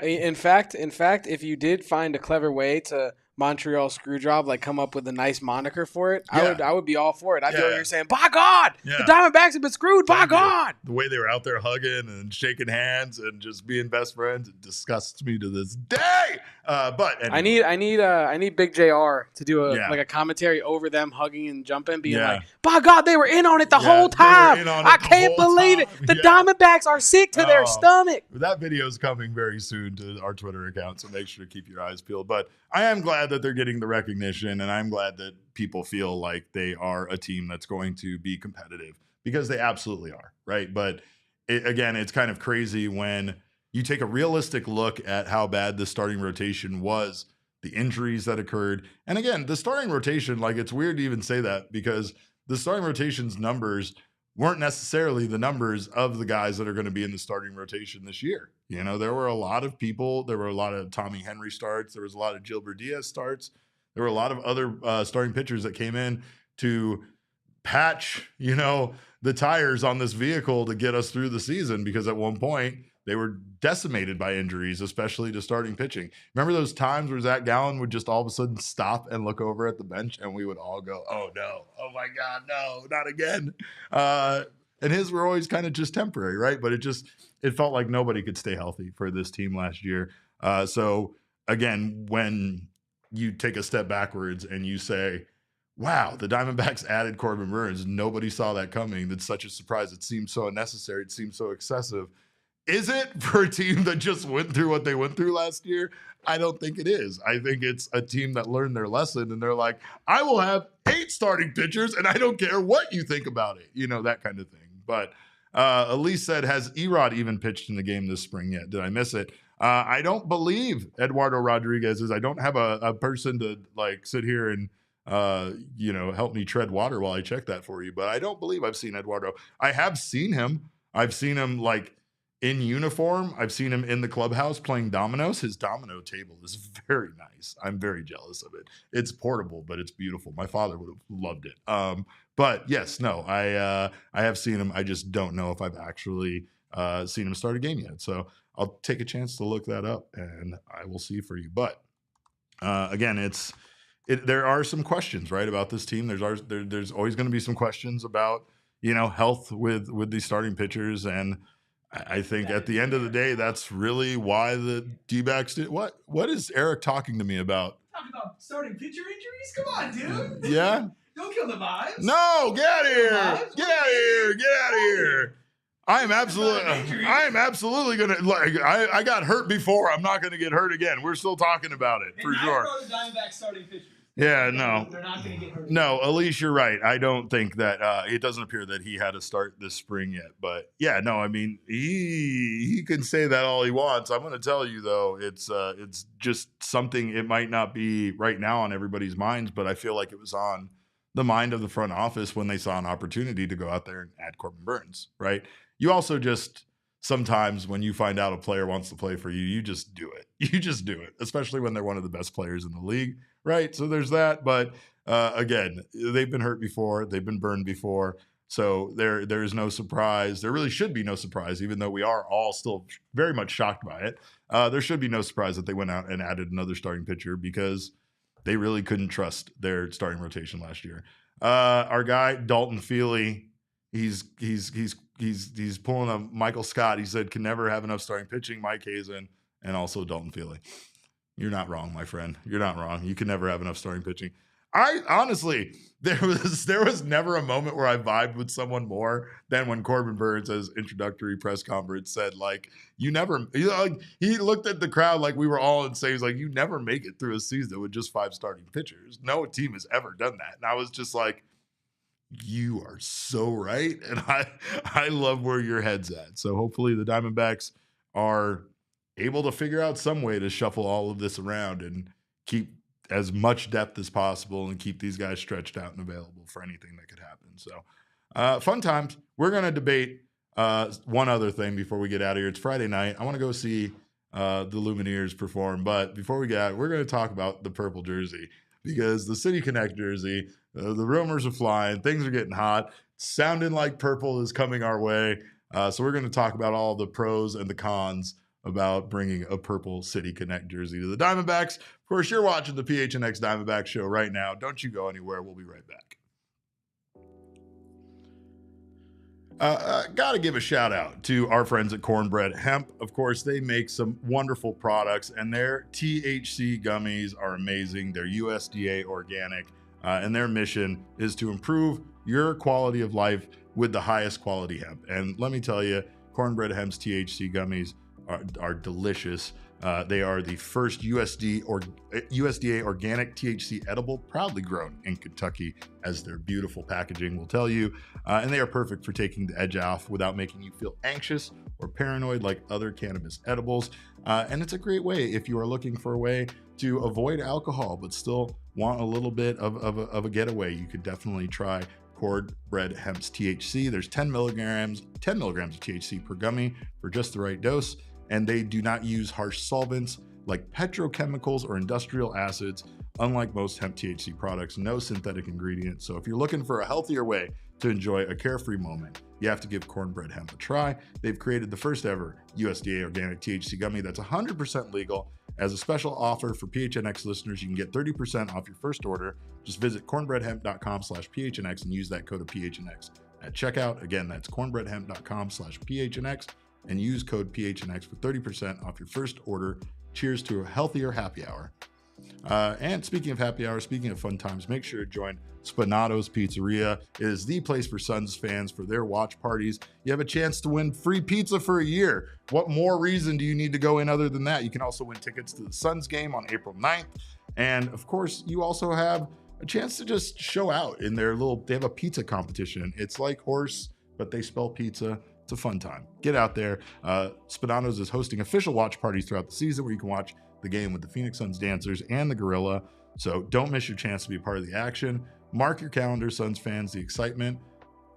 In fact, if you did find a clever way to Montreal Screwjob, come up with a nice moniker for it, yeah. I would be all for it. I'd be over here saying, by God, the Diamondbacks have been screwed, by God. The way they were out there hugging and shaking hands and just being best friends, it disgusts me to this day. But anyway. I need Big JR to do a commentary over them hugging and jumping, being by God, they were in on it the whole time. I can't believe it. The Diamondbacks are sick to their stomach. That video is coming very soon to our Twitter account, so make sure to keep your eyes peeled. But I am glad that they're getting the recognition, and I'm glad that people feel like they are a team that's going to be competitive because they absolutely are, right? But again, it's kind of crazy when you take a realistic look at how bad the starting rotation was, the injuries that occurred. And again, the starting rotation, it's weird to even say that because the starting rotation's numbers weren't necessarily the numbers of the guys that are going to be in the starting rotation this year. There were a lot of people. There were a lot of Tommy Henry starts. There was a lot of Gilbert Diaz starts. There were a lot of other starting pitchers that came in to patch, the tires on this vehicle to get us through the season because at one point they were decimated by injuries, especially to starting pitching. Remember those times where Zach Gallen would just all of a sudden stop and look over at the bench and we would all go, oh no, oh my God, no, not again. and his were always kind of just temporary, right? But it felt like nobody could stay healthy for this team last year. So again, when you take a step backwards and you say, wow, the Diamondbacks added Corbin Burnes, nobody saw that coming. That's such a surprise. It seems so unnecessary. It seems so excessive. Is it for a team that just went through what they went through last year? I don't think it is. I think it's a team that learned their lesson, and they're like, I will have 8 starting pitchers, and I don't care what you think about it. That kind of thing. But Elise said, has Erod even pitched in the game this spring yet? Did I miss it? I don't believe Eduardo Rodriguez is. I don't have a person to sit here and help me tread water while I check that for you. But I don't believe I've seen Eduardo. I have seen him. I've seen him in uniform. I've seen him in the clubhouse playing dominoes. His domino table is very nice. I'm very jealous of it. It's portable, but it's beautiful. My father would have loved it. But yes, no, I have seen him. I just don't know if I've actually seen him start a game yet. So I'll take a chance to look that up, and I will see for you. But again, there are some questions, right, about this team. There's always going to be some questions about health with these starting pitchers, and I think at the end of the day, that's really why the Dbacks did. What is Eric talking to me about? Talking about starting pitcher injuries? Come on, dude. Yeah. Don't kill the vibes. No, get out of here. Get out of here. Get out of here. I am absolutely gonna I got hurt before. I'm not gonna get hurt again. We're still talking about it for sure. The Diamondbacks starting pitchers. Yeah, no. They're not going to get hurt. No, Elise, you're right. I don't think that it doesn't appear that he had a start this spring yet. But yeah, no, I mean, he can say that all he wants. I'm going to tell you though, it's just something. It might not be right now on everybody's minds, but I feel like it was on the mind of the front office when they saw an opportunity to go out there and add Corbin Burnes. Right? You also just sometimes when you find out a player wants to play for you, you just do it. You just do it, especially when they're one of the best players in the league. Right. So there's that. But again, they've been hurt before. They've been burned before. So there is no surprise. There really should be no surprise, even though we are all still very much shocked by it. There should be no surprise that they went out and added another starting pitcher because they really couldn't trust their starting rotation last year. Our guy, Dalton Feely, he's pulling a Michael Scott. He said can never have enough starting pitching. Mike Hazen and also Dalton Feely. You're not wrong, my friend. You're not wrong. You can never have enough starting pitching. I honestly, there was never a moment where I vibed with someone more than when Corbin Burnes, as introductory press conference, said he looked at the crowd like we were all insane. He's like, you never make it through a season with just 5 starting pitchers. No team has ever done that. And I was just like, you are so right. And I love where your head's at. So hopefully the Diamondbacks are able to figure out some way to shuffle all of this around and keep as much depth as possible and keep these guys stretched out and available for anything that could happen. So fun times. We're going to debate one other thing before we get out of here. It's Friday night. I want to go see the Lumineers perform. But before we get out, we're going to talk about the purple jersey because the City Connect jersey, the rumors are flying. Things are getting hot. Sounding like purple is coming our way. So we're going to talk about all the pros and the cons about bringing a purple City Connect jersey to the Diamondbacks. Of course, you're watching the PHNX Diamondbacks show right now. Don't you go anywhere. We'll be right back. Got to give a shout out to our friends at Cornbread Hemp. Of course, they make some wonderful products, and their THC gummies are amazing. They're USDA organic, and their mission is to improve your quality of life with the highest quality hemp. And let me tell you, Cornbread Hemp's THC gummies are delicious. They are the first USDA organic THC edible, proudly grown in Kentucky, as their beautiful packaging will tell you. And they are perfect for taking the edge off without making you feel anxious or paranoid like other cannabis edibles. And it's a great way if you are looking for a way to avoid alcohol but still want a little bit of a getaway. You could definitely try Cornbread Hemp's THC. There's 10 milligrams of THC per gummy for just the right dose. And they do not use harsh solvents like petrochemicals or industrial acids. Unlike most hemp THC products, no synthetic ingredients. So if you're looking for a healthier way to enjoy a carefree moment, you have to give Cornbread Hemp a try. They've created the first ever USDA organic THC gummy that's 100% legal. As a special offer for PHNX listeners, you can get 30% off your first order. Just visit cornbreadhemp.com/PHNX and use that code of PHNX at checkout. Again, that's cornbreadhemp.com/PHNX and use code PHNX for 30% off your first order. Cheers to a healthier happy hour. And speaking of happy hour, speaking of fun times, make sure to join Spinato's Pizzeria. It is the place for Suns fans for their watch parties. You have a chance to win free pizza for a year. What more reason do you need to go in other than that? You can also win tickets to the Suns game on April 9th. And of course, you also have a chance to just show out in their they have a pizza competition. It's like horse, but they spell pizza. It's a fun time. Get out there. Spinato's is hosting official watch parties throughout the season where you can watch the game with the Phoenix Suns dancers and the Gorilla. So don't miss your chance to be a part of the action. Mark your calendar, Suns fans. The excitement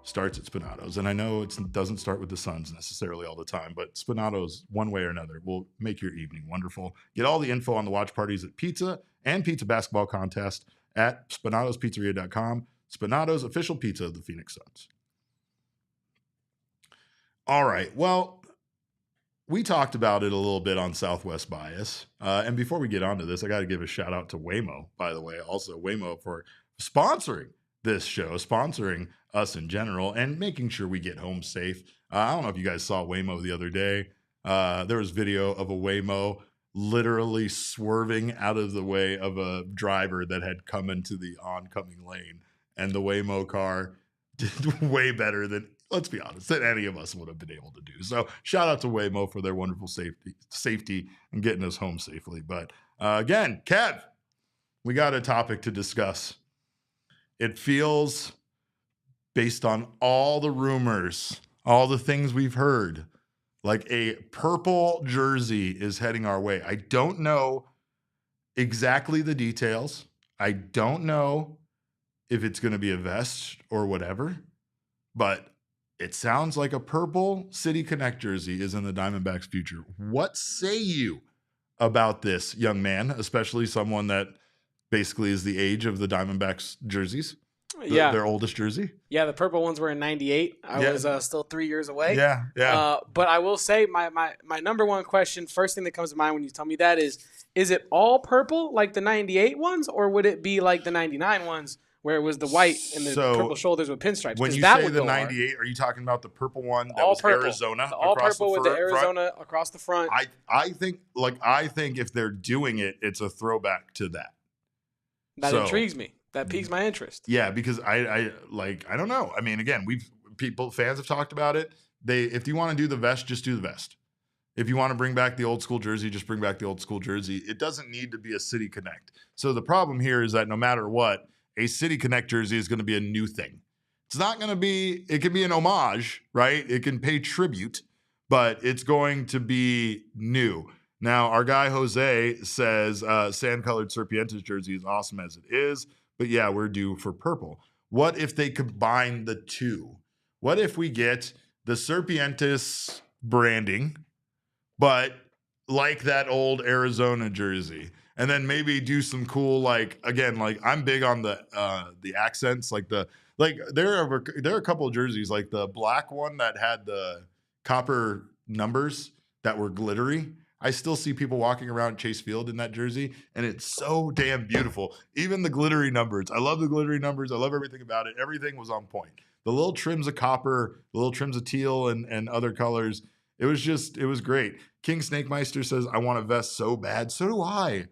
starts at Spinato's. And I know it doesn't start with the Suns necessarily all the time, but Spinato's, one way or another, will make your evening wonderful. Get all the info on the watch parties at pizza and pizza basketball contest at spinatospizzeria.com. Spinato's, official pizza of the Phoenix Suns. All right. Well, we talked about it a little bit on Southwest Bias. And before we get onto this, I got to give a shout out to Waymo, by the way. Also, Waymo for sponsoring this show, sponsoring us in general, and making sure we get home safe. I don't know if you guys saw Waymo the other day. There was video of a Waymo literally swerving out of the way of a driver that had come into the oncoming lane. And the Waymo car did way better than, let's be honest, than any of us would have been able to do. So shout out to Waymo for their wonderful safety and getting us home safely. But again, Kev, we got a topic to discuss. It feels, based on all the rumors, all the things we've heard, like a purple jersey is heading our way. I don't know exactly the details. I don't know if it's going to be a vest or whatever, but it sounds like a purple City Connect jersey is in the Diamondbacks' future. What say you about this, young man, especially someone that basically is the age of the Diamondbacks jerseys? Their oldest jersey. Yeah, the purple ones were in 98. I was still 3 years away. Yeah. But I will say my number one question, first thing that comes to mind when you tell me that is it all purple like the 98 ones, or would it be like the 99 ones where it was the white and the purple shoulders with pinstripes? When you say the 98, are you talking about the purple one that was purple. Arizona? All purple with the Arizona across the front. I think if they're doing it, it's a throwback to that. That intrigues me. That piques my interest. Yeah, because I don't know. I mean, again, fans have talked about it. If you want to do the vest, just do the vest. If you want to bring back the old school jersey, just bring back the old school jersey. It doesn't need to be a City Connect. So the problem here is that no matter what, a City Connect jersey is going to be a new thing. It's not going to be, it can be an homage, right? It can pay tribute, but it's going to be new. Now, our guy Jose says sand-colored Serpientes jersey is awesome as it is, but yeah, we're due for purple. What if they combine the two? What if we get the Serpientes branding, but like that old Arizona jersey? And then maybe do some cool, I'm big on the accents, there are a couple of jerseys, like the black one that had the copper numbers that were glittery. I still see people walking around Chase Field in that jersey, and it's so damn beautiful. Even the glittery numbers. I love the glittery numbers. I love everything about it. Everything was on point. The little trims of copper, the little trims of teal and other colors. It was great. King Snakemeister says, I want a vest so bad. So do I.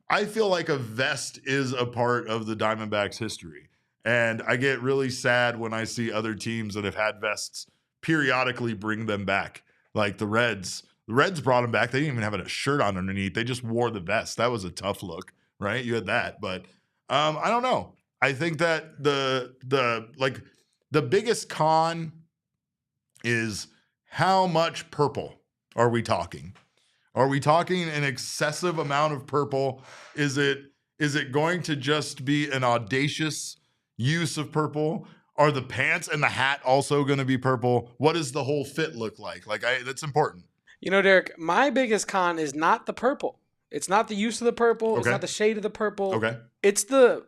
I feel like a vest is a part of the Diamondbacks history. And I get really sad when I see other teams that have had vests periodically bring them back. Like the Reds. The Reds brought them back. They didn't even have a shirt on underneath. They just wore the vest. That was a tough look, right? You had that. But I don't know. I think that the biggest con is how much purple are we talking? Are we talking an excessive amount of purple? Is it going to just be an audacious use of purple? Are the pants and the hat also going to be purple? What does the whole fit look like? That's important. You know, Derek, my biggest con is not the purple. It's not the use of the purple. Okay. It's not the shade of the purple. Okay. It's the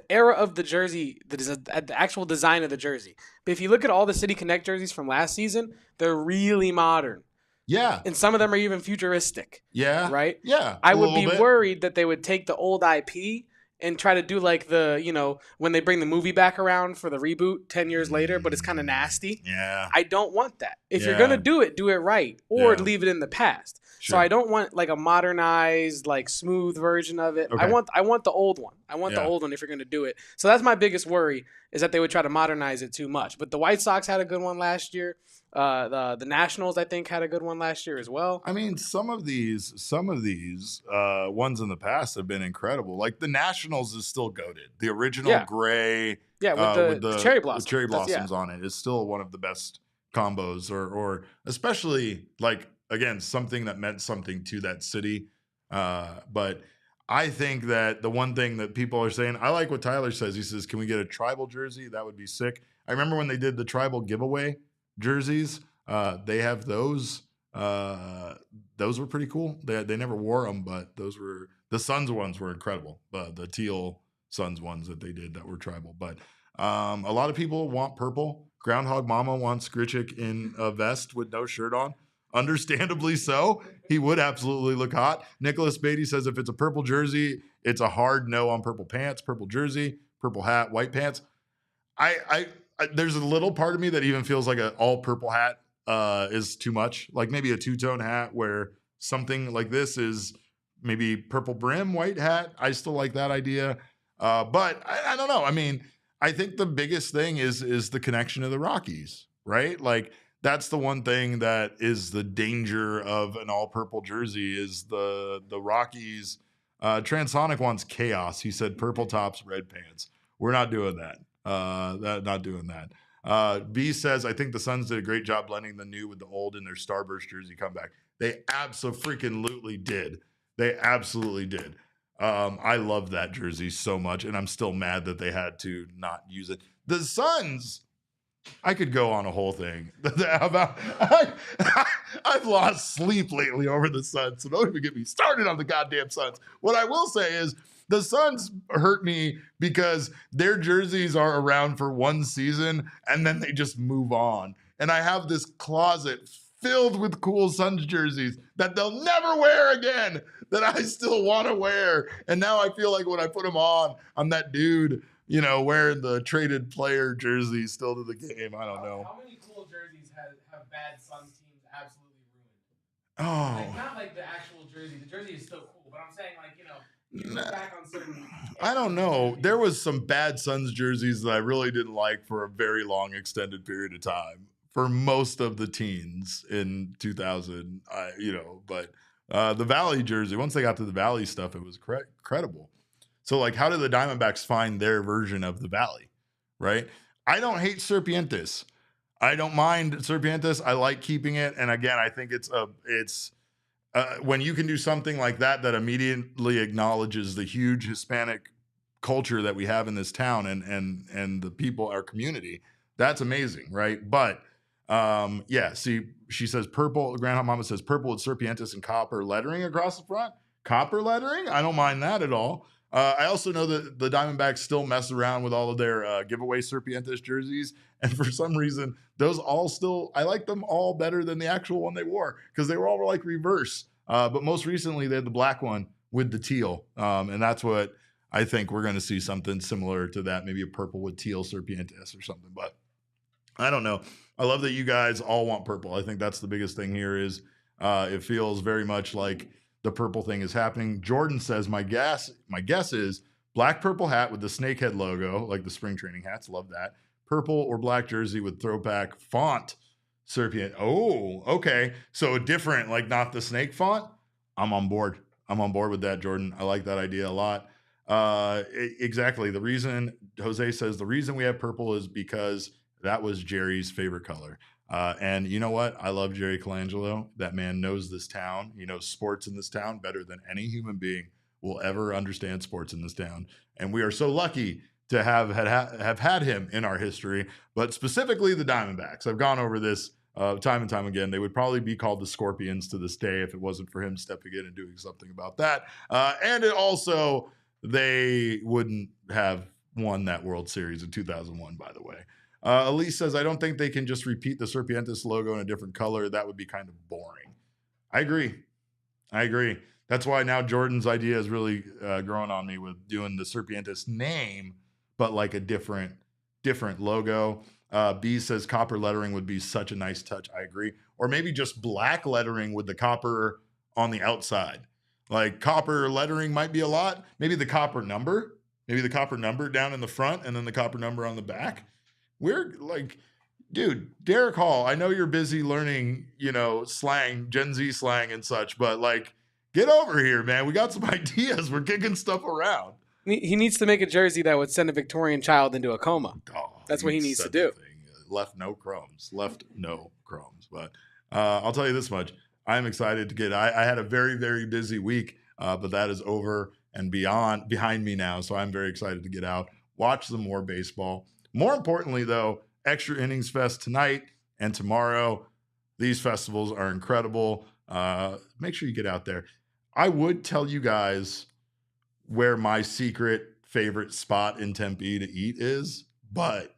era of the jersey, the actual design of the jersey. But if you look at all the City Connect jerseys from last season, they're really modern. Yeah. And some of them are even futuristic. Yeah. Right? Yeah. I would be worried that they would take the old IP and try to do like when they bring the movie back around for the reboot 10 years later, but it's kind of nasty. Yeah. I don't want that. If you're going to do it right, or leave it in the past. Sure. So I don't want like a modernized, like smooth version of it. Okay. I want the old one. I want the old one if you're going to do it. So that's my biggest worry, is that they would try to modernize it too much. But the White Sox had a good one last year. The Nationals, I think, had a good one last year as well. I mean, some of these ones in the past have been incredible. Like the Nationals is still goated. The original gray, with the cherry blossoms, on it is still one of the best combos, or especially like again something that meant something to that city. But I think that the one thing that people are saying, I like what Tyler says. He says, "Can we get a tribal jersey? That would be sick." I remember when they did the tribal giveaway jerseys, they have those. Those were pretty cool. They never wore them, but those were the Suns ones were incredible. The teal Suns ones that they did that were tribal. But a lot of people want purple. Groundhog Mama wants Grichuk in a vest with no shirt on. Understandably so. He would absolutely look hot. Nicholas Beatty says if it's a purple jersey, it's a hard no on purple pants, purple jersey, purple hat, white pants. I there's a little part of me that even feels like an all purple hat is too much. Like maybe a two-tone hat where something like this is maybe purple brim, white hat. I still like that idea. But I don't know. I mean, I think the biggest thing is the connection to the Rockies, right? Like that's the one thing that is the danger of an all purple jersey is the Rockies. Transonic wants chaos. He said purple tops, red pants. We're not doing that. Not doing that. B says, I think the Suns did a great job blending the new with the old in their Starburst jersey comeback. They absolutely did. They absolutely did. I love that jersey so much, and I'm still mad that they had to not use it. The Suns, I could go on a whole thing about. I've lost sleep lately over the Suns, so don't even get me started on the goddamn Suns. What I will say is the Suns hurt me because their jerseys are around for one season and then they just move on. And I have this closet filled with cool Suns jerseys that they'll never wear again that I still want to wear. And now I feel like when I put them on, I'm that dude, wearing the traded player jersey still to the game. I don't know. How many cool jerseys have bad Suns teams absolutely ruined? Oh. Like, not like the actual jersey. The jersey is still cool, but I'm saying you look back on certain. I don't know. There was some bad Suns jerseys that I really didn't like for a very long extended period of time for most of the teens in 2000. But the Valley jersey, once they got to the Valley stuff, it was credible. So like, how did the Diamondbacks find their version of the Valley? Right. I don't hate Serpientes. I don't mind Serpientes. I like keeping it. And again, I think it's when you can do something like that immediately acknowledges the huge Hispanic culture that we have in this town and the people, our community, that's amazing, right? But see, she says purple. Grandma Mama says purple with Serpientes and copper lettering across the front. Copper lettering, I don't mind that at all. I also know that the Diamondbacks still mess around with all of their giveaway Serpientes jerseys. And for some reason, those all still, I like them all better than the actual one they wore because they were all like reverse. But most recently, they had the black one with the teal. And that's what I think we're going to see something similar to that, maybe a purple with teal Serpientes or something. But I don't know. I love that you guys all want purple. I think that's the biggest thing here is it feels very much like the purple thing is happening. Jordan says, my guess is black purple hat with the snakehead logo, like the spring training hats. Love that. Purple or black jersey with throwback font Serpiente. Oh, okay. So different, like not the snake font. I'm on board. I'm on board with that, Jordan. I like that idea a lot. Exactly. The reason Jose says the reason we have purple is because that was Jerry's favorite color. And you know what? I love Jerry Colangelo. That man knows this town. He knows sports in this town better than any human being will ever understand sports in this town. And we are so lucky to have had him in our history, but specifically the Diamondbacks. I've gone over this time and time again. They would probably be called the Scorpions to this day if it wasn't for him stepping in and doing something about that. And it also, they wouldn't have won that World Series in 2001, by the way. Elise says, I don't think they can just repeat the Serpientes logo in a different color. That would be kind of boring. I agree. That's why now Jordan's idea is really growing on me with doing the Serpientes name, but like a different logo. B says copper lettering would be such a nice touch. I agree. Or maybe just black lettering with the copper on the outside. Like copper lettering might be a lot. Maybe the copper number down in the front and then the copper number on the back. We're like, dude, Derek Hall, I know you're busy learning, slang, Gen Z slang and such, but like, get over here, man. We got some ideas. We're kicking stuff around. He needs to make a jersey that would send a Victorian child into a coma. Oh, that's what he needs to do. Left no crumbs. But I'll tell you this much. I'm excited to get. I had a very, very busy week, but that is over and behind me now. So I'm very excited to get out, watch some more baseball. More importantly, though, Extra Innings Fest tonight and tomorrow. These festivals are incredible. Make sure you get out there. I would tell you guys where my secret favorite spot in Tempe to eat is, but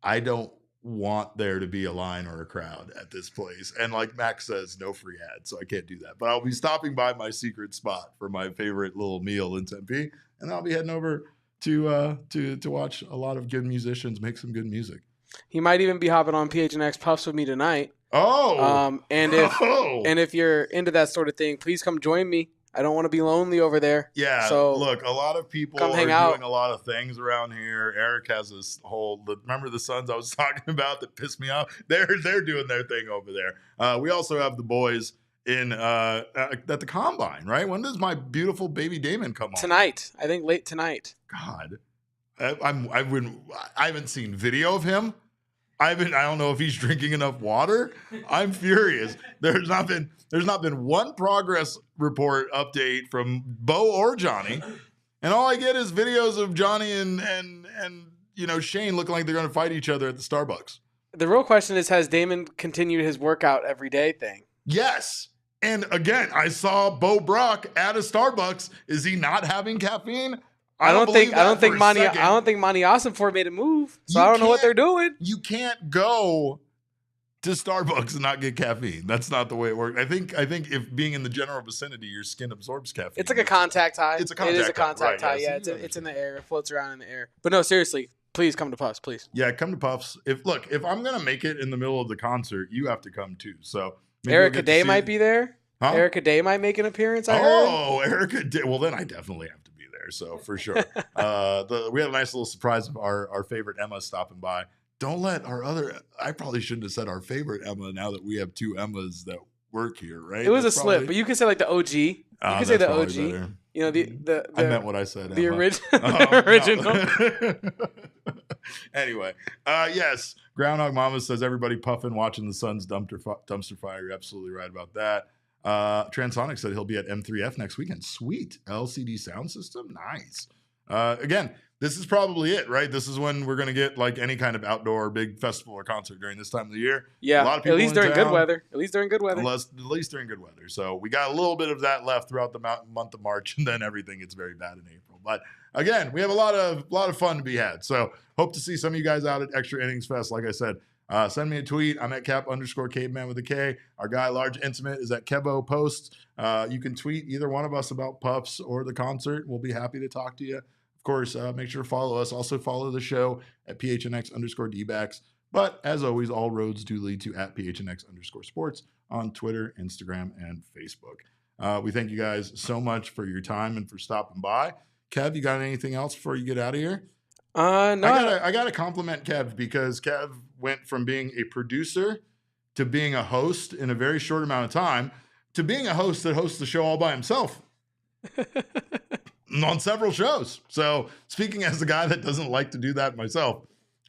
I don't want there to be a line or a crowd at this place. And like Max says, no free ads, so I can't do that. But I'll be stopping by my secret spot for my favorite little meal in Tempe, and I'll be heading over to watch a lot of good musicians make some good music. He might even be hopping on PHNX Puffs with me tonight. Oh, and if you're into that sort of thing, please come join me. I don't want to be lonely over there. Yeah. So look, a lot of people are doing a lot of things around here. Eric has this whole. Remember the Suns I was talking about that pissed me off? They're doing their thing over there. We also have the boys in at the Combine, right? When does my beautiful baby Damon come on? Tonight. I think late tonight. God, I haven't seen video of him. I don't know if he's drinking enough water. I'm furious. There's not been one progress report update from Bo or Johnny, and all I get is videos of Johnny and Shane looking like they're going to fight each other at the Starbucks. The real question is, has Damon continued his workout every day thing? Yes. And again, I saw Bo Brock at a Starbucks. Is he not having caffeine? I don't think Monty Ossenford made a move, so I don't know what they're doing. You can't go to Starbucks and not get caffeine. That's not the way it works. I think if being in the general vicinity, your skin absorbs caffeine. It's like a contact high. It is a contact high. Yeah, it's in the air. It floats around in the air. But no, seriously, please come to Puffs, please. Yeah, come to Puffs. If I'm gonna make it in the middle of the concert, you have to come too. So Erica Day might be there. Huh? Erica Day might make an appearance. Erica Day. Well, then I definitely have to. So for sure, we had a nice little surprise of our favorite Emma stopping by. Don't let I probably shouldn't have said our favorite Emma now that we have two Emmas that work here, right? It was a slip, but you can say like the OG. You can say the OG. Better. You know the I meant what I said. The original. Anyway, yes. Groundhog Mama says everybody puffing, watching the Suns dumpster fire. You're absolutely right about that. Transonic said he'll be at M3F next weekend. Sweet. LCD sound system. Nice. Again, this is probably it, right? This is when we're going to get like any kind of outdoor big festival or concert during this time of the year. Yeah. A lot of people at least during good weather. So we got a little bit of that left throughout the month of March, and then everything gets very bad in April. But again, we have a lot of fun to be had. So hope to see some of you guys out at Extra Innings Fest. Like I said, send me a tweet. I'm at Cap_caveman with a K. Our guy, Large Intimate, is at Kevo Post. You can tweet either one of us about Puffs or the concert. We'll be happy to talk to you. Of course, make sure to follow us. Also follow the show at PHNX_Dbacks. But as always, all roads do lead to at PHNX_sports on Twitter, Instagram, and Facebook. We thank you guys so much for your time and for stopping by. Kev, you got anything else before you get out of here? No. I got to compliment Kev because Kev went from being a producer to being a host in a very short amount of time to being a host that hosts the show all by himself on several shows. So speaking as the guy that doesn't like to do that myself,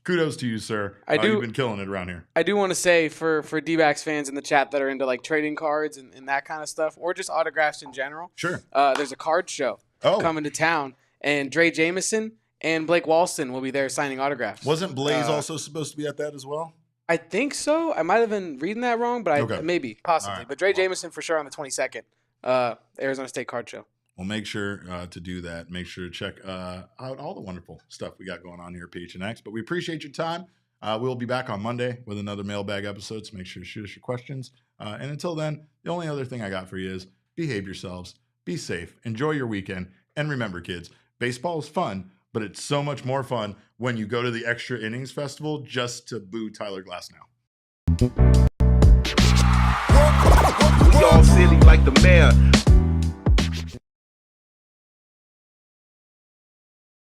kudos to you, sir. You've been killing it around here. I do want to say for Dbacks fans in the chat that are into like trading cards and that kind of stuff, or just autographs in general. Sure. There's a card show coming to town, and Dre Jameson and Blake Walston will be there signing autographs. Wasn't Blaze also supposed to be at that as well? I think so. I might have been reading that wrong, but maybe, possibly. Right. But Dre Jameson for sure on the 22nd, Arizona State Card Show. Well, make sure to do that. Make sure to check out all the wonderful stuff we got going on here at PHNX. But we appreciate your time. We'll be back on Monday with another mailbag episode, so make sure to shoot us your questions. And until then, the only other thing I got for you is behave yourselves. be safe, enjoy your weekend, and remember, kids, baseball is fun, but it's so much more fun when you go to the Extra Innings Festival just to boo Tyler Glasnow. We all silly like the mayor.